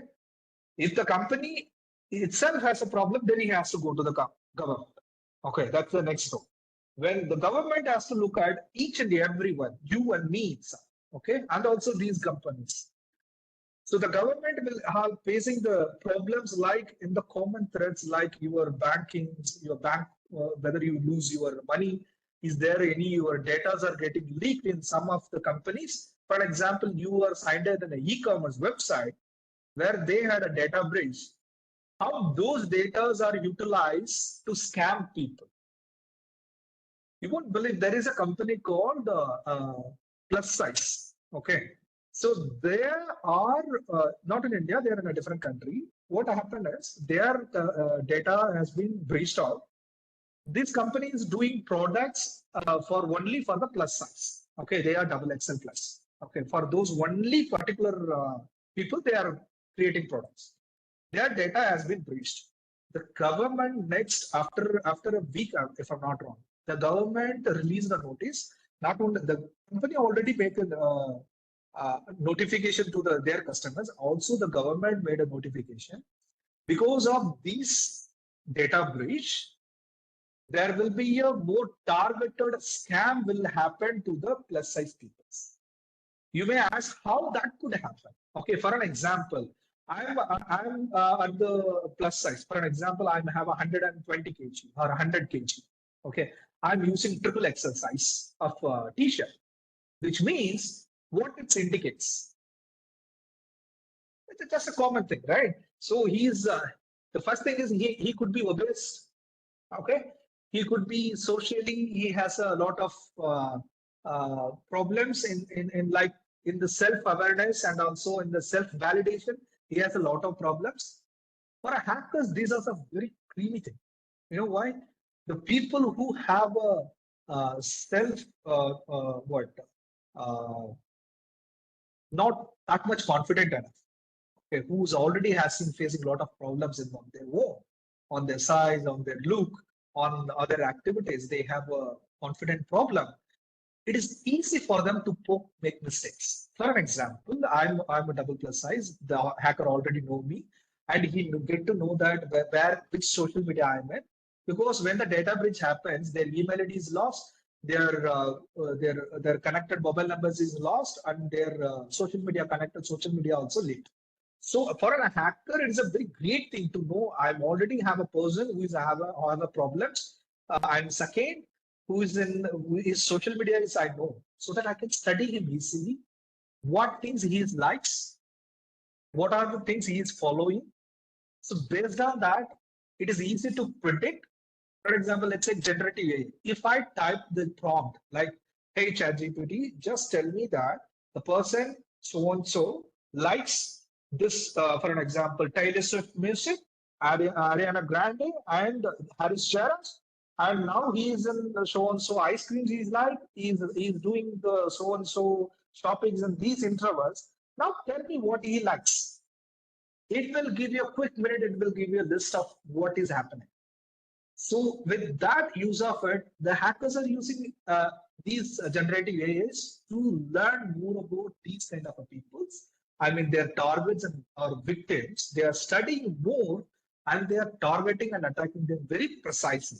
If the company itself has a problem, then he has to go to the government. Okay, that's the next step. When the government has to look at each and everyone, you and me itself, okay, and also these companies. So the government will have facing the problems like in the common threats, like your banking, your bank, whether you lose your money, is there any your data are getting leaked in some of the companies. For example, you are signed in an e-commerce website where they had a data breach. How those data are utilized to scam people. You won't believe there is a company called Plus Size. Okay. So there are, not in India, they are in a different country. What happened is their data has been breached out. This company is doing products only for the plus size. Okay, they are XXL plus. Okay, for those only particular people, they are creating products. Their data has been breached. The government next, after a week, if I'm not wrong, the government released a notice. Not only the company already made a notification to their customers. Also, the government made a notification. Because of this data breach, there will be a more targeted scam will happen to the plus size people. You may ask how that could happen. Okay, for an example, I'm at the plus size. For an example, I have 120 kg or 100 kg. Okay, I'm using triple XL size of t-shirt, which means what it indicates. It's just a common thing, right? So he's the first thing is he could be obese. Okay, he could be socially. He has a lot of problems in the self-awareness and also in the self-validation. He has a lot of problems. For a hackers, these are some very creamy things. You know why? The people who have a not that much confident enough, okay, who's already facing a lot of problems in their own, on their size, on their look, on other activities, they have a confident problem. It is easy for them to make mistakes. For an example, I'm a double plus size. The hacker already know me, and he get to know that which social media I'm in. Because when the data breach happens, their email ID is lost, their connected mobile numbers is lost, and their social media also leaked. So for a hacker, it's a very great thing to know. I already have a person who have a problem. and second, his social media is I know, so that I can study him easily, what things he likes, what are the things he is following. So based on that, it is easy to predict. For example, let's say generative AI. If I type the prompt like, "Hey ChatGPT, just tell me that the person so and so likes this," for an example, Taylor Swift music, Ariana Grande, and Harris Jarrett, and now he is in so and so ice creams. He's doing the so and so shoppings in these intervals. Now tell me what he likes. It will give you a quick minute. It will give you a list of what is happening. So with that use of it, the hackers are using these generative AIs to learn more about these kind of peoples. I mean, their targets and or victims. They are studying more, and they are targeting and attacking them very precisely.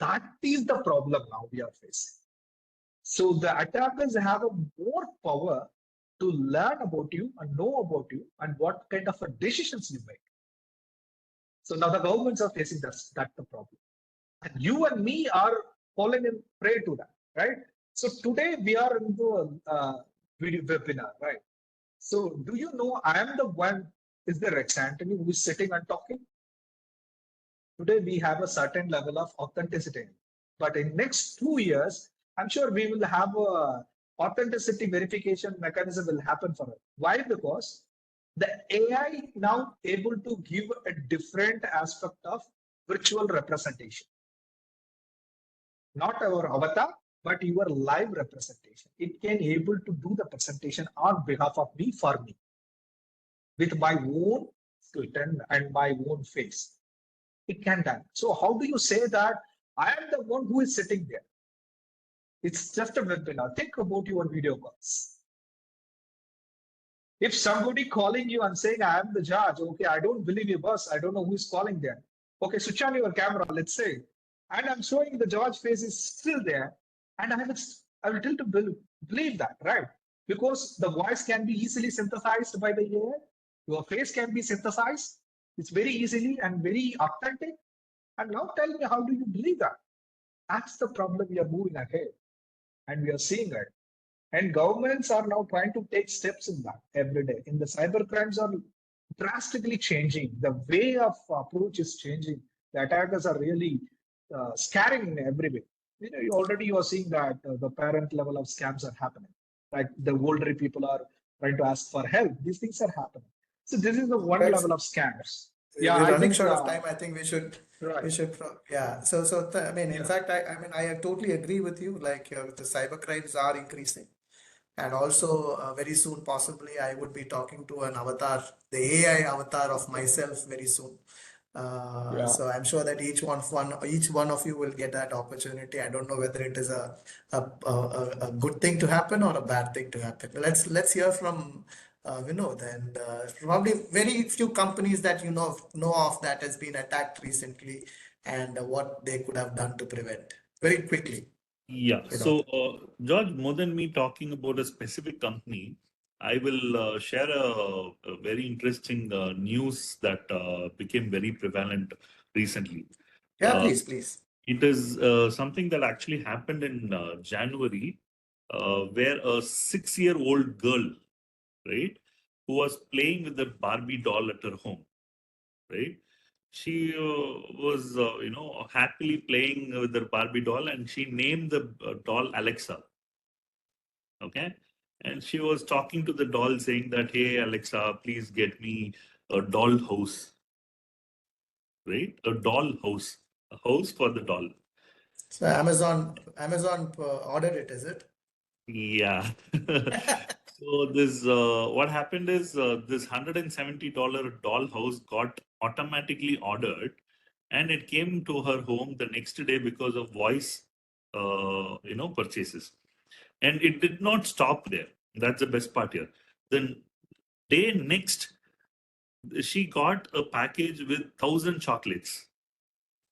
That is the problem now we are facing. So the attackers have a more power to learn about you and know about you and what kind of decisions you make. So now the governments are facing that's the problem. And you and me are falling in prey to that, right? So today we are into a video webinar, right? So do you know I am the one, is the Rex Anthony who is sitting and talking? Today we have a certain level of authenticity. But in next 2 years, I'm sure we will have a authenticity verification mechanism will happen for it. Why? Because the AI now able to give a different aspect of virtual representation. Not our avatar, but your live representation. It can able to do the presentation on behalf of me for me with my own skeleton and my own face. It can do. So how do you say that I am the one who is sitting there? It's just a webinar. Think about your video calls. If somebody calling you and saying, "I am the judge," okay, I don't believe you, boss. I don't know who is calling there. Okay, switch on your camera, let's say. And I'm showing the judge face is still there. And I will tend to believe that, right? Because the voice can be easily synthesized by the AI. Your face can be synthesized. It's very easily and very authentic. And now tell me, how do you believe that? That's the problem we are moving ahead. And we are seeing it. And governments are now trying to take steps in that every day. In the cyber crimes are drastically changing. The way of approach is changing. The attackers are really scaring in every way. You know, already you are seeing that the parent level of scams are happening. Like the older people are trying to ask for help. These things are happening. So this is the one Right. level of scams. Yeah, We're I running think short of time. I think right. we should, yeah. So I mean, in Yeah. fact, I mean, I totally agree with you. Like the cyber crimes are increasing, and also very soon, possibly, I would be talking to an avatar, the AI avatar of myself, very soon. Yeah. So I'm sure that each one of you will get that opportunity. I don't know whether it is a good thing to happen or a bad thing to happen. Let's hear from Vinod, and probably very few companies that you know of that has been attacked recently, and what they could have done to prevent. Very quickly, Yeah. Vinod. So, George, more than me talking about a specific company, I will share a very interesting news that became very prevalent recently. Yeah, Uh, please. it is something that actually happened in January, where a 6-year-old girl, right, who was playing with the Barbie doll at her home, right? She was, happily playing with the Barbie doll, and she named the doll Alexa. Okay, and she was talking to the doll, saying that, "Hey Alexa, please get me a doll house." Right, a doll house, a house for the doll. So Amazon ordered it, is it? Yeah. So this what happened is this $170 doll house got automatically ordered, and it came to her home the next day because of voice, purchases. And it did not stop there. That's the best part here. Then day next, she got a package with 1,000 chocolates.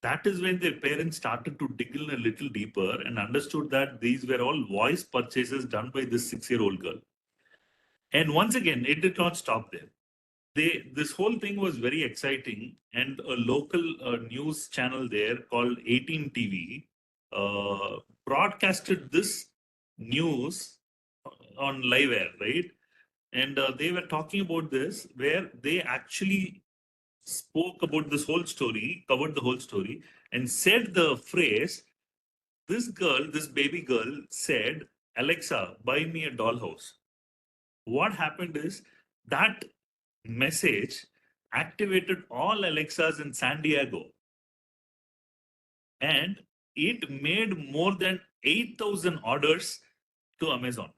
That is when their parents started to dig in a little deeper and understood that these were all voice purchases done by this 6-year-old girl. And once again, it did not stop there. this whole thing was very exciting, and a local news channel there called 18 TV broadcasted this news on live air, right? And they were talking about this, where they actually spoke about this whole story, covered the whole story, and said the phrase, this girl, this baby girl said, Alexa, buy me a dollhouse. What happened is that message activated all Alexas in San Diego, and it made more than 8,000 orders to Amazon.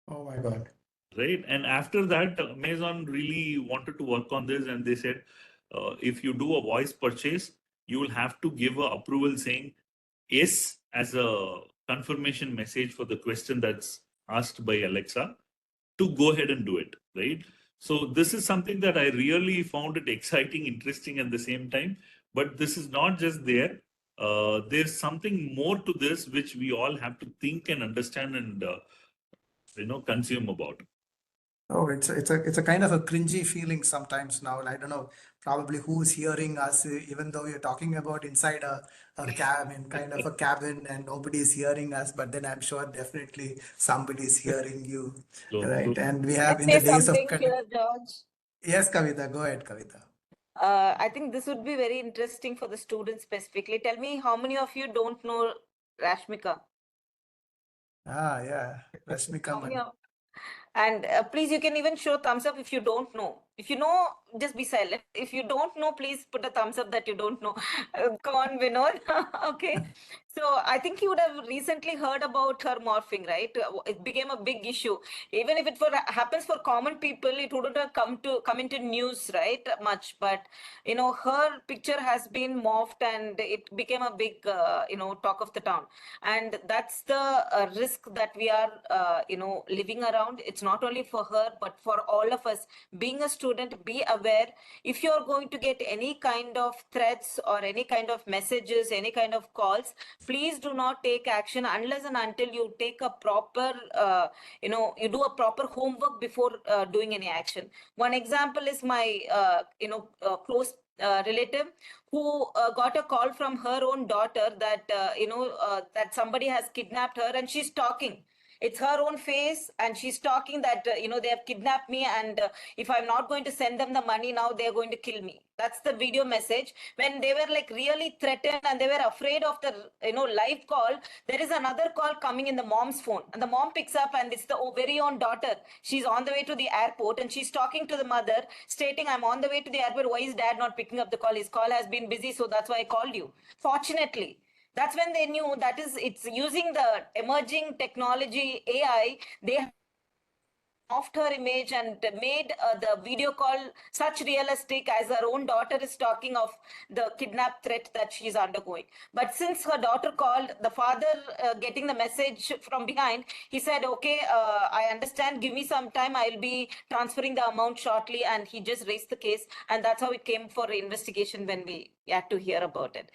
Oh my God. Right. And after that, Amazon really wanted to work on this, and they said, if you do a voice purchase, you will have to give a approval saying yes as a confirmation message for the question that's asked by Alexa to go ahead and do it. Right. So this is something that I really found it exciting, interesting at the same time. But this is not just there. There's something more to this which we all have to think and understand and consume about. Oh, it's a kind of a cringy feeling sometimes now. And I don't know probably who's hearing us, even though we're talking about inside a cab in kind of a cabin and nobody's hearing us, but then I'm sure definitely somebody's hearing you, So, right? And we Can I have in say the days of something here, George? yes, Kavita, go ahead, Kavita. I think this would be very interesting for the students specifically. Tell me how many of you don't know Rashmika? Ah, yeah, Rashmika How many Man. of, and please, you can even show thumbs up if you don't know. If you know, just be silent. If you don't know, please put a thumbs up that you don't know. Come on, Vinod. Okay. So I think you would have recently heard about her morphing, right? It became a big issue. Even if it happens for common people, it wouldn't have come into news, right? Much, but her picture has been morphed, and it became a big, talk of the town. And that's the risk that we are, living around. It's not only for her, but for all of us. Being a student, be aware. If you're going to get any kind of threats or any kind of messages, any kind of calls, please do not take action unless and until you take a proper, you do a proper homework before doing any action. One example is my, close relative who got a call from her own daughter that that somebody has kidnapped her and she's talking. It's her own face, and she's talking that they have kidnapped me, and if I'm not going to send them the money now, they're going to kill me. That's the video message. When they were like really threatened and they were afraid of the live call, there is another call coming in the mom's phone, and the mom picks up, and it's the very own daughter. She's on the way to the airport, and she's talking to the mother, stating, "I'm on the way to the airport. Why is dad not picking up the call? His call has been busy, so that's why I called you." Fortunately, that's when they knew that it's using the emerging technology AI. They morphed her image and made the video call such realistic as her own daughter is talking of the kidnap threat that she's undergoing. But since her daughter called, the father getting the message from behind, he said, "Okay, I understand. Give me some time. I'll be transferring the amount shortly." And he just raised the case. And that's how it came for investigation when we had to hear about it.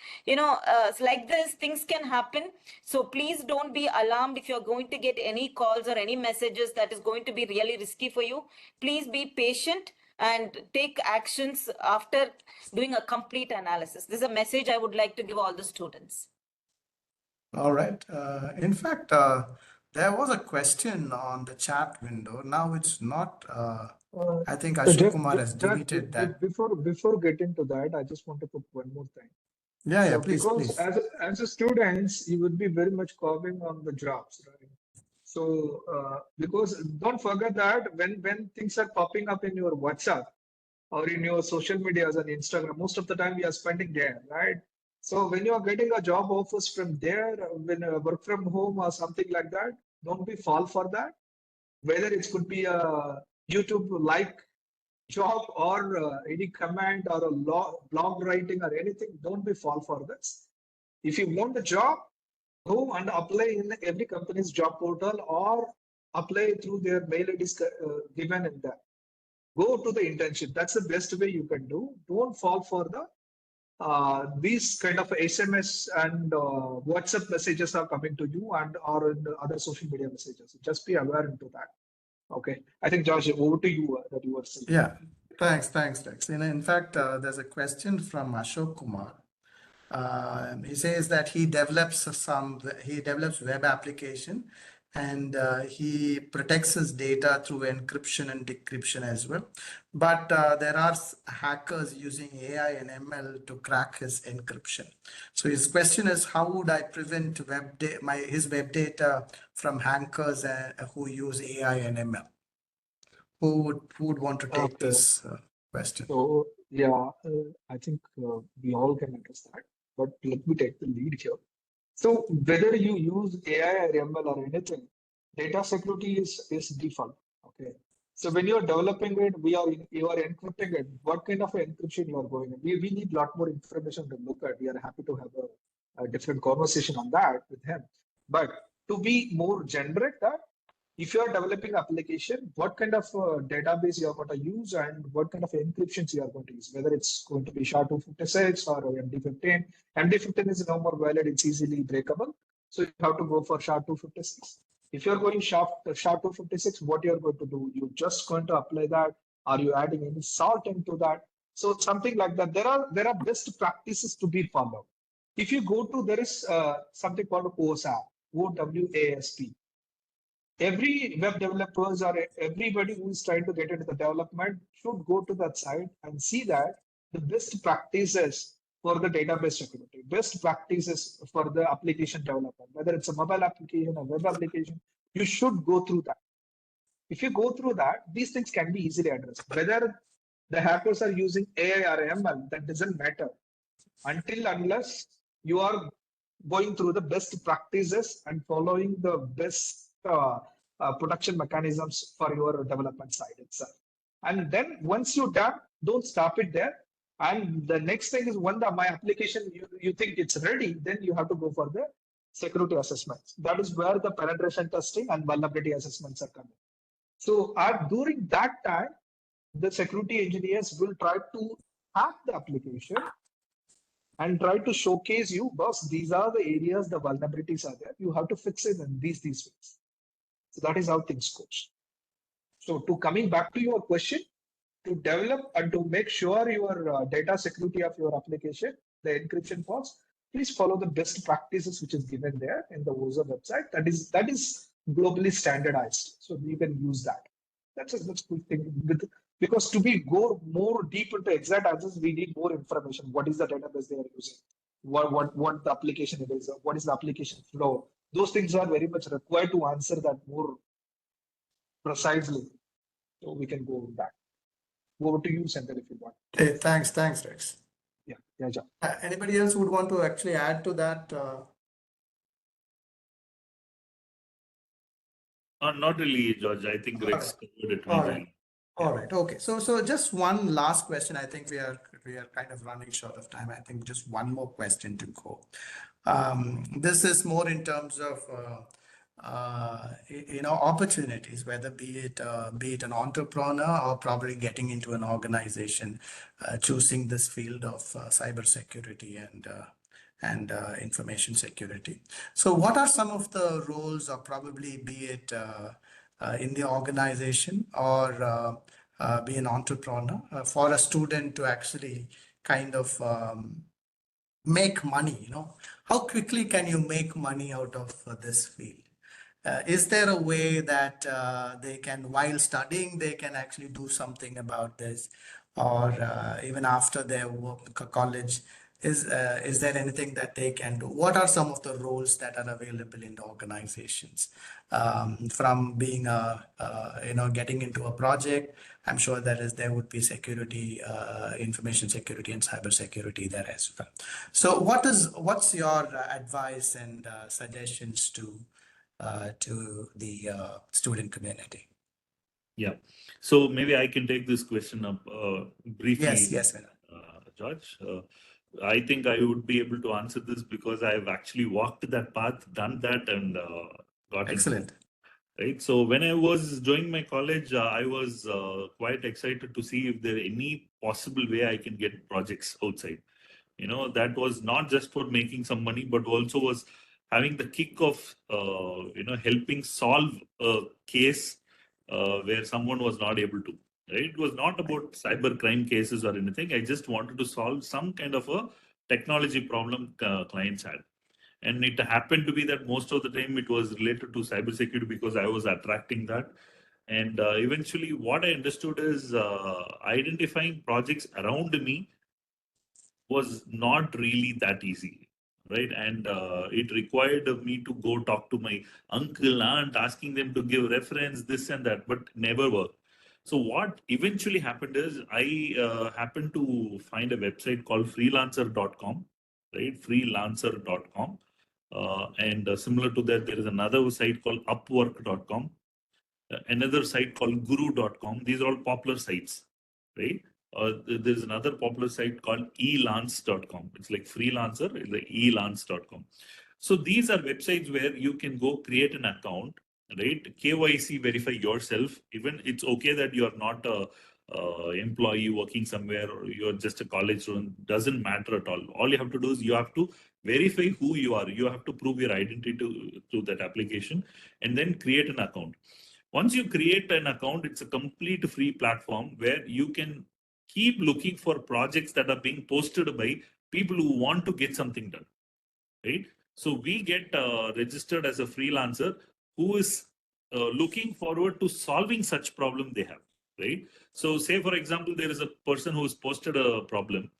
Like this, things can happen. So please don't be alarmed if you're going to get any calls or any messages that is going to be really risky for you. Please be patient and take actions after doing a complete analysis. This is a message I would like to give all the students. All right. In fact, there was a question on the chat window. Now it's not. I think So Ashok Kumar has Jack, deleted that. before getting to that, I just want to put one more thing. Yeah, So please, because please. as a students, you would be very much covering on the jobs, right? So because don't forget that when things are popping up in your WhatsApp or in your social medias and Instagram, most of the time we are spending there, right? So when you are getting a job offers from there, when work from home or something like that, don't be fall for that. Whether it could be a YouTube like job or any command or a blog writing or anything, don't be fall for this. If you want the job, go and apply in every company's job portal or apply through their mail IDs given in there. Go to the internship. That's the best way you can do. Don't fall for the these kind of SMS and WhatsApp messages are coming to you and or in the other social media messages. Just be aware into that. Okay. I think Josh, over to you that you were saying. Yeah. Thanks, Rex. In fact, there's a question from Ashok Kumar. He says that he develops web application, and he protects his data through encryption and decryption as well. But there are hackers using AI and ML to crack his encryption. So his question is, how would I prevent his web data from hackers who use AI and ML? Who would want to take Okay. this question? So yeah, I think we all can understand, but let me take the lead here. So whether you use AI or ML or anything, data security is default. Okay. So when you are developing it, you are encrypting it. What kind of encryption you are going? We need a lot more information to look at. We are happy to have a different conversation on that with him. But to be more generic, that if you are developing application, what kind of database you are going to use and what kind of encryptions you are going to use, whether it's going to be SHA-256 or MD15. MD15 is no more valid, it's easily breakable. So you have to go for SHA-256. If you're going SHA-256, what you're going to do, you're just going to apply that. Are you adding any salt into that? So something like that. There are best practices to be followed. If you go to, there is something called OWASP, OWASP. Every web developers or everybody who is trying to get into the development should go to that site and see that the best practices for the database security, best practices for the application development, whether it's a mobile application or web application, you should go through that. If you go through that, these things can be easily addressed. Whether the hackers are using AI or ML, that doesn't matter unless you are going through the best practices and following the best production mechanisms for your development side itself. And then once you're done, don't stop it there. And the next thing is when my application, you think it's ready, then you have to go for the security assessments. That is where the penetration testing and vulnerability assessments are coming. So during that time, the security engineers will try to hack the application and try to showcase you, boss, these are the areas the vulnerabilities are there. You have to fix it in these ways. So that is how things goes. So to coming back to your question, to develop and to make sure your data security of your application, the encryption parts, please follow the best practices which is given there in the OSA website. That is globally standardized. So you can use that. That's a good thing. Because to go more deep into exact answers, we need more information. What is the database they are using? What the application it is? What is the application flow? Those things are very much required to answer that more precisely. So we can go with that. Over to you, Senthil, if you want. Okay, thanks, Rex. Yeah. Anybody else would want to actually add to that? Not really, George. I think Rex covered it All very right. All right. Okay. So just one last question. I think we are kind of running short of time. I think just one more question to go. This is more in terms of opportunities, whether be it an entrepreneur or probably getting into an organization, choosing this field of cybersecurity and information security. So what are some of the roles, or probably be it in the organization or be an entrepreneur for a student to actually kind of make money? How quickly can you make money out of this field? Is there a way that they can, while studying, they can actually do something about this, or even after their college? Is there anything that they can do? What are some of the roles that are available in the organizations? From being getting into a project, I'm sure there would be security, information security and cyber security there as well. So what's your advice and suggestions to the student community? Yeah. So maybe I can take this question up briefly. Yes, George. I think I would be able to answer this because I've actually walked that path, done that, and got excellent. Right. So when I was joining my college, I was quite excited to see if there any possible way I can get projects outside. That was not just for making some money, but also was having the kick of helping solve a case where someone was not able to. right? It was not about cyber crime cases or anything. I just wanted to solve some kind of a technology problem clients had. And it happened to be that most of the time it was related to cybersecurity because I was attracting that. And eventually, what I understood is identifying projects around me was not really that easy, right? And it required me to go talk to my uncle, aunt, asking them to give reference, this and that, but never worked. So what eventually happened is I happened to find a website called freelancer.com, right? Freelancer.com. And similar to that, there is another site called upwork.com, another site called guru.com. These are all popular sites, right? There's another popular site called elance.com. It's like freelancer, it's like elance.com. So these are websites where you can go create an account, right? KYC, verify yourself. Even it's okay that you're not a employee working somewhere or you're just a college student, doesn't matter at all. All you have to do is you have to verify who you are. You have to prove your identity to that application and then create an account. Once you create an account, it's a complete free platform where you can keep looking for projects that are being posted by people who want to get something done, right? So we get registered as a freelancer who is looking forward to solving such problem they have, right? So say, for example, there is a person who has posted a problem.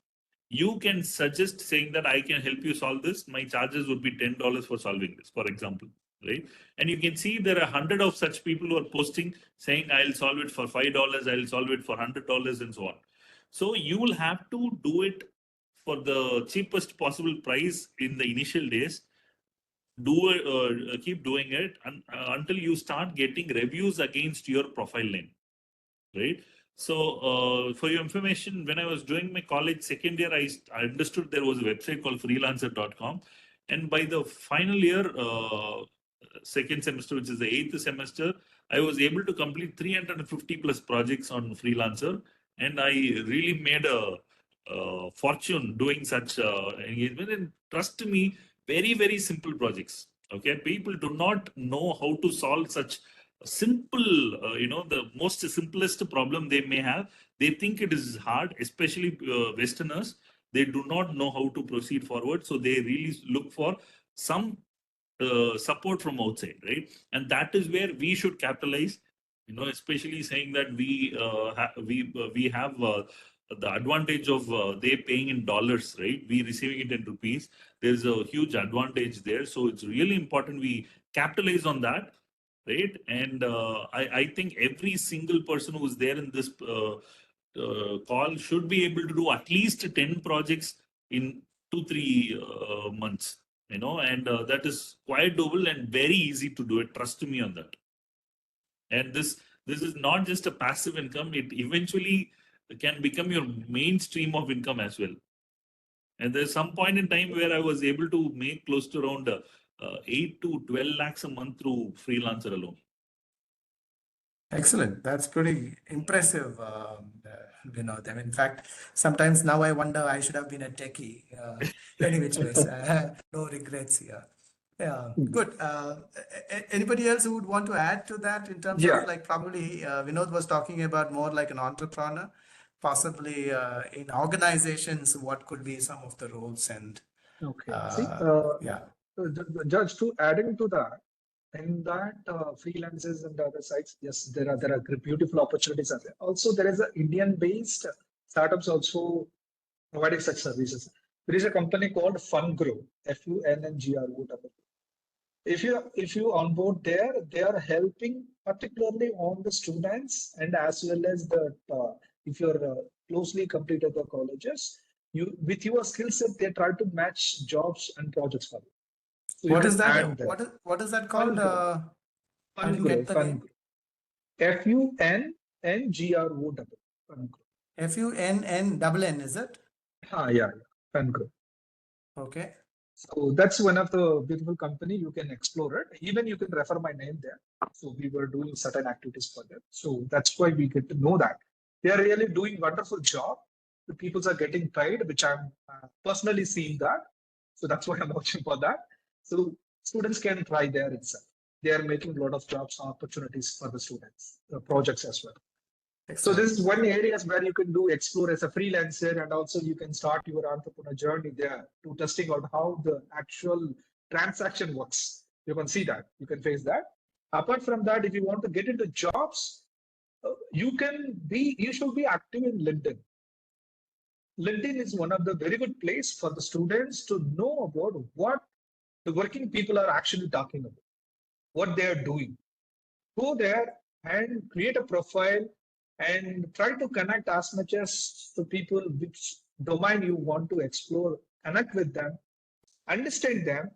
You can suggest saying that I can help you solve this. My charges would be $10 for solving this, for example, right? And you can see there are 100 of such people who are posting saying, I'll solve it for $5, I'll solve it for $100 and so on. So you will have to do it for the cheapest possible price in the initial days. Keep doing it until you start getting reviews against your profile name, right? So for your information, when I was doing my college second year, I understood there was a website called freelancer.com. And by the final year, second semester, which is the 8th semester, I was able to complete 350 plus projects on Freelancer. And I really made a fortune doing such engagement. And trust me, very, very simple projects. Okay. People do not know how to solve such simple, the most simplest problem they may have. They think it is hard, especially Westerners. They do not know how to proceed forward. So they really look for some support from outside, right? And that is where we should capitalize, especially saying that we have the advantage of they paying in dollars, right? We receiving it in rupees. There's a huge advantage there. So it's really important we capitalize on that, right? And I think every single person who's there in this call should be able to do at least 10 projects in 2-3 months, and that is quite doable and very easy to do it. Trust me on that. And this is not just a passive income. It eventually can become your mainstream of income as well. And there's some point in time where I was able to make close to around 8 to 12 lakhs a month through Freelancer alone. Excellent. That's pretty impressive, Vinod. I mean, in fact, sometimes now I wonder I should have been a techie. Any which ways, no regrets here. Yeah, good. Anybody else who would want to add to that in terms Yeah. of like probably Vinod was talking about more like an entrepreneur, possibly in organizations, what could be some of the roles and Okay. See, yeah. Judge, to adding to that, in that freelancers and other sites, yes, there are beautiful opportunities out there. Also, there is a Indian-based startups also providing such services. There is a company called FunGrow, FUNNGRO. If you onboard there, they are helping particularly on the students and as well as the if you're closely completed the colleges, you with your skill set they try to match jobs and projects for you. So you What can is that? add them. What is that called? FunGrow. I didn't get the name. FUNNGRO. FunGrow. FUNN, is it? Yeah, FunGrow. Okay. So that's one of the beautiful company. You can explore it. Even you can refer my name there. So we were doing certain activities for them. So that's why we get to know that they are really doing wonderful job. The people are getting paid, which I'm personally seeing that. So that's why I'm watching for that. So students can try there itself. They are making a lot of jobs opportunities for the students, projects as well. So Excellent. this is one areas where you can do explore as a freelancer, and also you can start your entrepreneur journey there to testing out how the actual transaction works. You can see that, you can face that. Apart from that, if you want to get into jobs, you should be active in LinkedIn. LinkedIn is one of the very good place for the students to know about what the working people are actually talking about, what they are doing. Go there and create a profile and try to connect as much as the people which domain you want to explore, connect with them, understand them.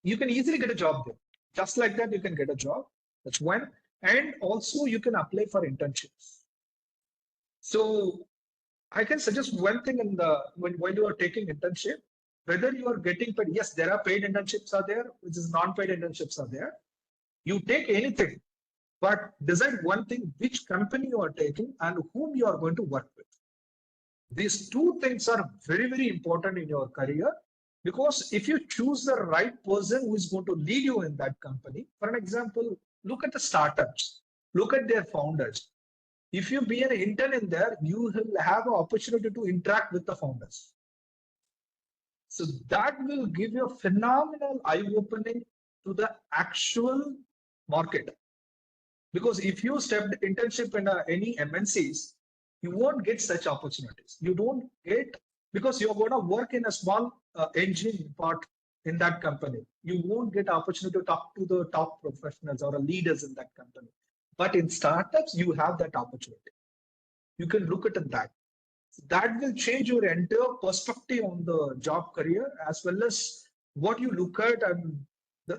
You can easily get a job there. Just like that, you can get a job. That's one. And also you can apply for internships. So I can suggest one thing while you are taking internship, whether you are getting paid, yes, there are paid internships are there, which is non-paid internships are there. You take anything, but decide one thing, which company you are taking and whom you are going to work with. These two things are very, very important in your career, because if you choose the right person who is going to lead you in that company, for an example, look at the startups, look at their founders. If you be an intern in there, you will have an opportunity to interact with the founders. So that will give you a phenomenal eye-opening to the actual market. Because if you stepped internship in any MNCs, you won't get such opportunities. You don't get, because you're going to work in a small engine part in that company. You won't get opportunity to talk to the top professionals or leaders in that company. But in startups, you have that opportunity. You can look at that. That will change your entire perspective on the job career, as well as what you look at, and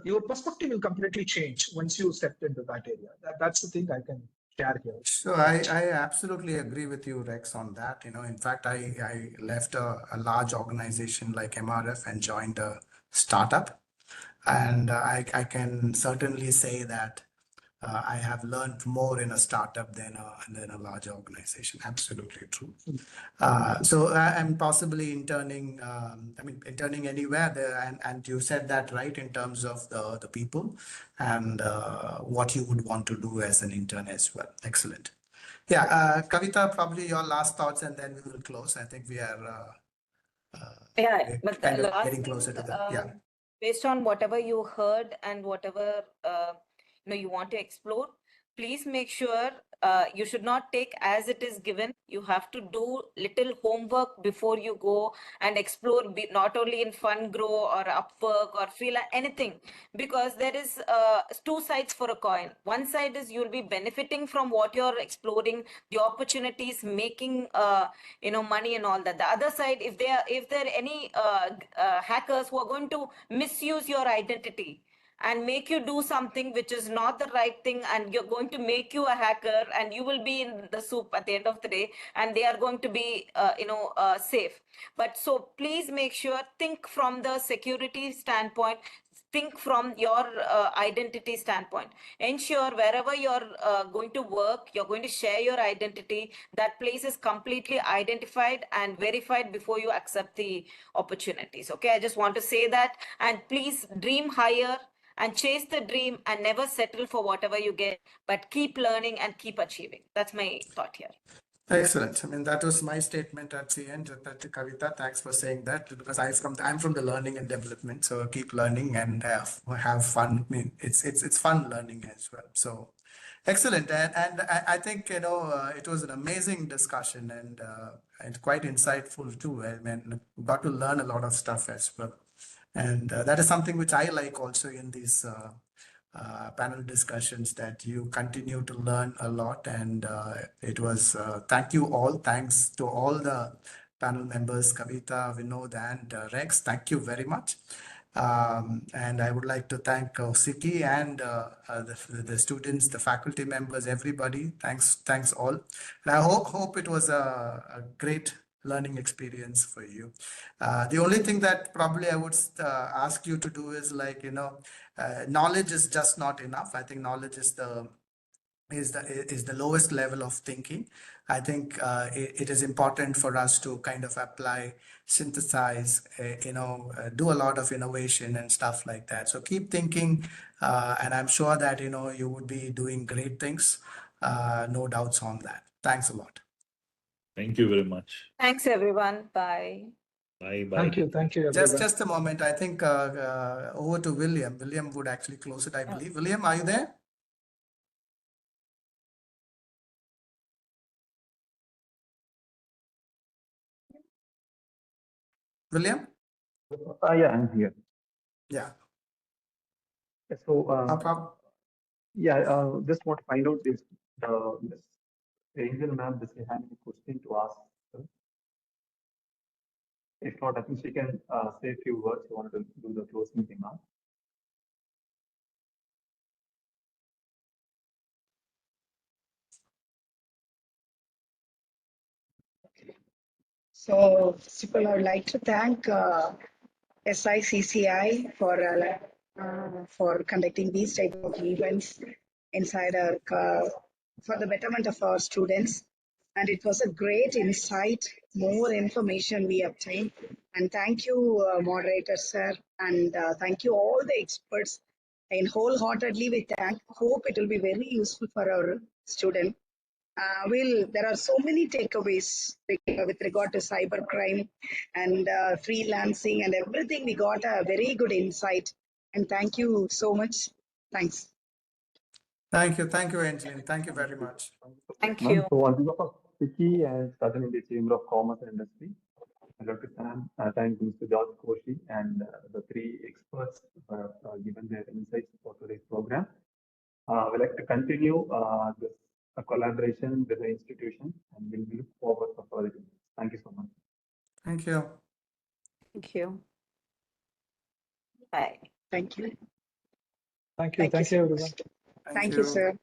your perspective will completely change once you step into that area. That's the thing I can share here. So I absolutely agree with you, Rex, on that. In fact, I left a large organization like MRF and joined a startup. And I can certainly say that I have learned more in a startup than a large organization. Absolutely true. So I'm possibly interning. Interning anywhere there, and you said that right in terms of the people and what you would want to do as an intern as well. Excellent. Yeah, Kavita, probably your last thoughts, and then we will close. I think we are Yeah, we're but kind the of last getting thing, closer to that. Yeah. based on whatever you heard and whatever you want to explore, please make sure you should not take as it is given. You have to do little homework before you go and explore, not only in FundGrow or Upwork or Freela, anything, because there is two sides for a coin. One side is you'll be benefiting from what you're exploring, the opportunities, making money and all that. The other side, if there are any hackers who are going to misuse your identity and make you do something which is not the right thing, and you're going to make you a hacker, and you will be in the soup at the end of the day, and they are going to be safe. But so please make sure, think from the security standpoint, think from your identity standpoint. Ensure wherever you're going to work, you're going to share your identity, that place is completely identified and verified before you accept the opportunities. Okay, I just want to say that. And please dream higher and chase the dream, and never settle for whatever you get, but keep learning and keep achieving. That's my thought here. Excellent. That was my statement at the end. Kavita, thanks for saying that, because I'm from the learning and development. So keep learning and have fun. It's fun learning as well. So excellent. And I think it was an amazing discussion and quite insightful too. Got to learn a lot of stuff as well. And that is something which I like also in these panel discussions, that you continue to learn a lot. And it was thank you all. Thanks to all the panel members, Kavita, Vinod, and Rex. Thank you very much. And I would like to thank Siki and the students, the faculty members, everybody. Thanks all. And I hope it was a great learning experience for you. The only thing that probably I would ask you to do is knowledge is just not enough. I think knowledge is the lowest level of thinking. I think it is important for us to kind of apply, synthesize, do a lot of innovation and stuff like that. So keep thinking, and I'm sure that you would be doing great things. No doubts on that. Thanks a lot. Thank you very much. Thanks, everyone. Bye. Bye bye. Thank you, everyone. Just a moment. I think over to William. William would actually close it, I believe. William, are you there? William? Yeah, I'm here. Yeah. So, No problem. yeah, just want to find out if this Angel ma'am, does she have any question to ask? Her? If not, I think she can say a few words. She wanted to do the closing remark. So, Sipal, I would like to thank SICCI for conducting these type of events inside our for the betterment of our students. And it was a great insight, more information we obtained. And thank you, moderator sir, and thank you all the experts. And wholeheartedly we thank. Hope it will be very useful for our student. There are so many takeaways with regard to cybercrime and freelancing and everything. We got a very good insight. And thank you so much. Thanks. Thank you, Angeline. Thank you very much. Thank Ma'am, you. so on behalf of Vicky and Southern India Chamber of Commerce and Industry, I'd like to thank Mr. George Koshi and the three experts for given their insights for today's program. We'd like to continue this collaboration with the institution and we'll look forward for further. Thank you so much. Thank you. Thank you. Bye. Thank you. Thank you, so everyone. much. Thank you, sir.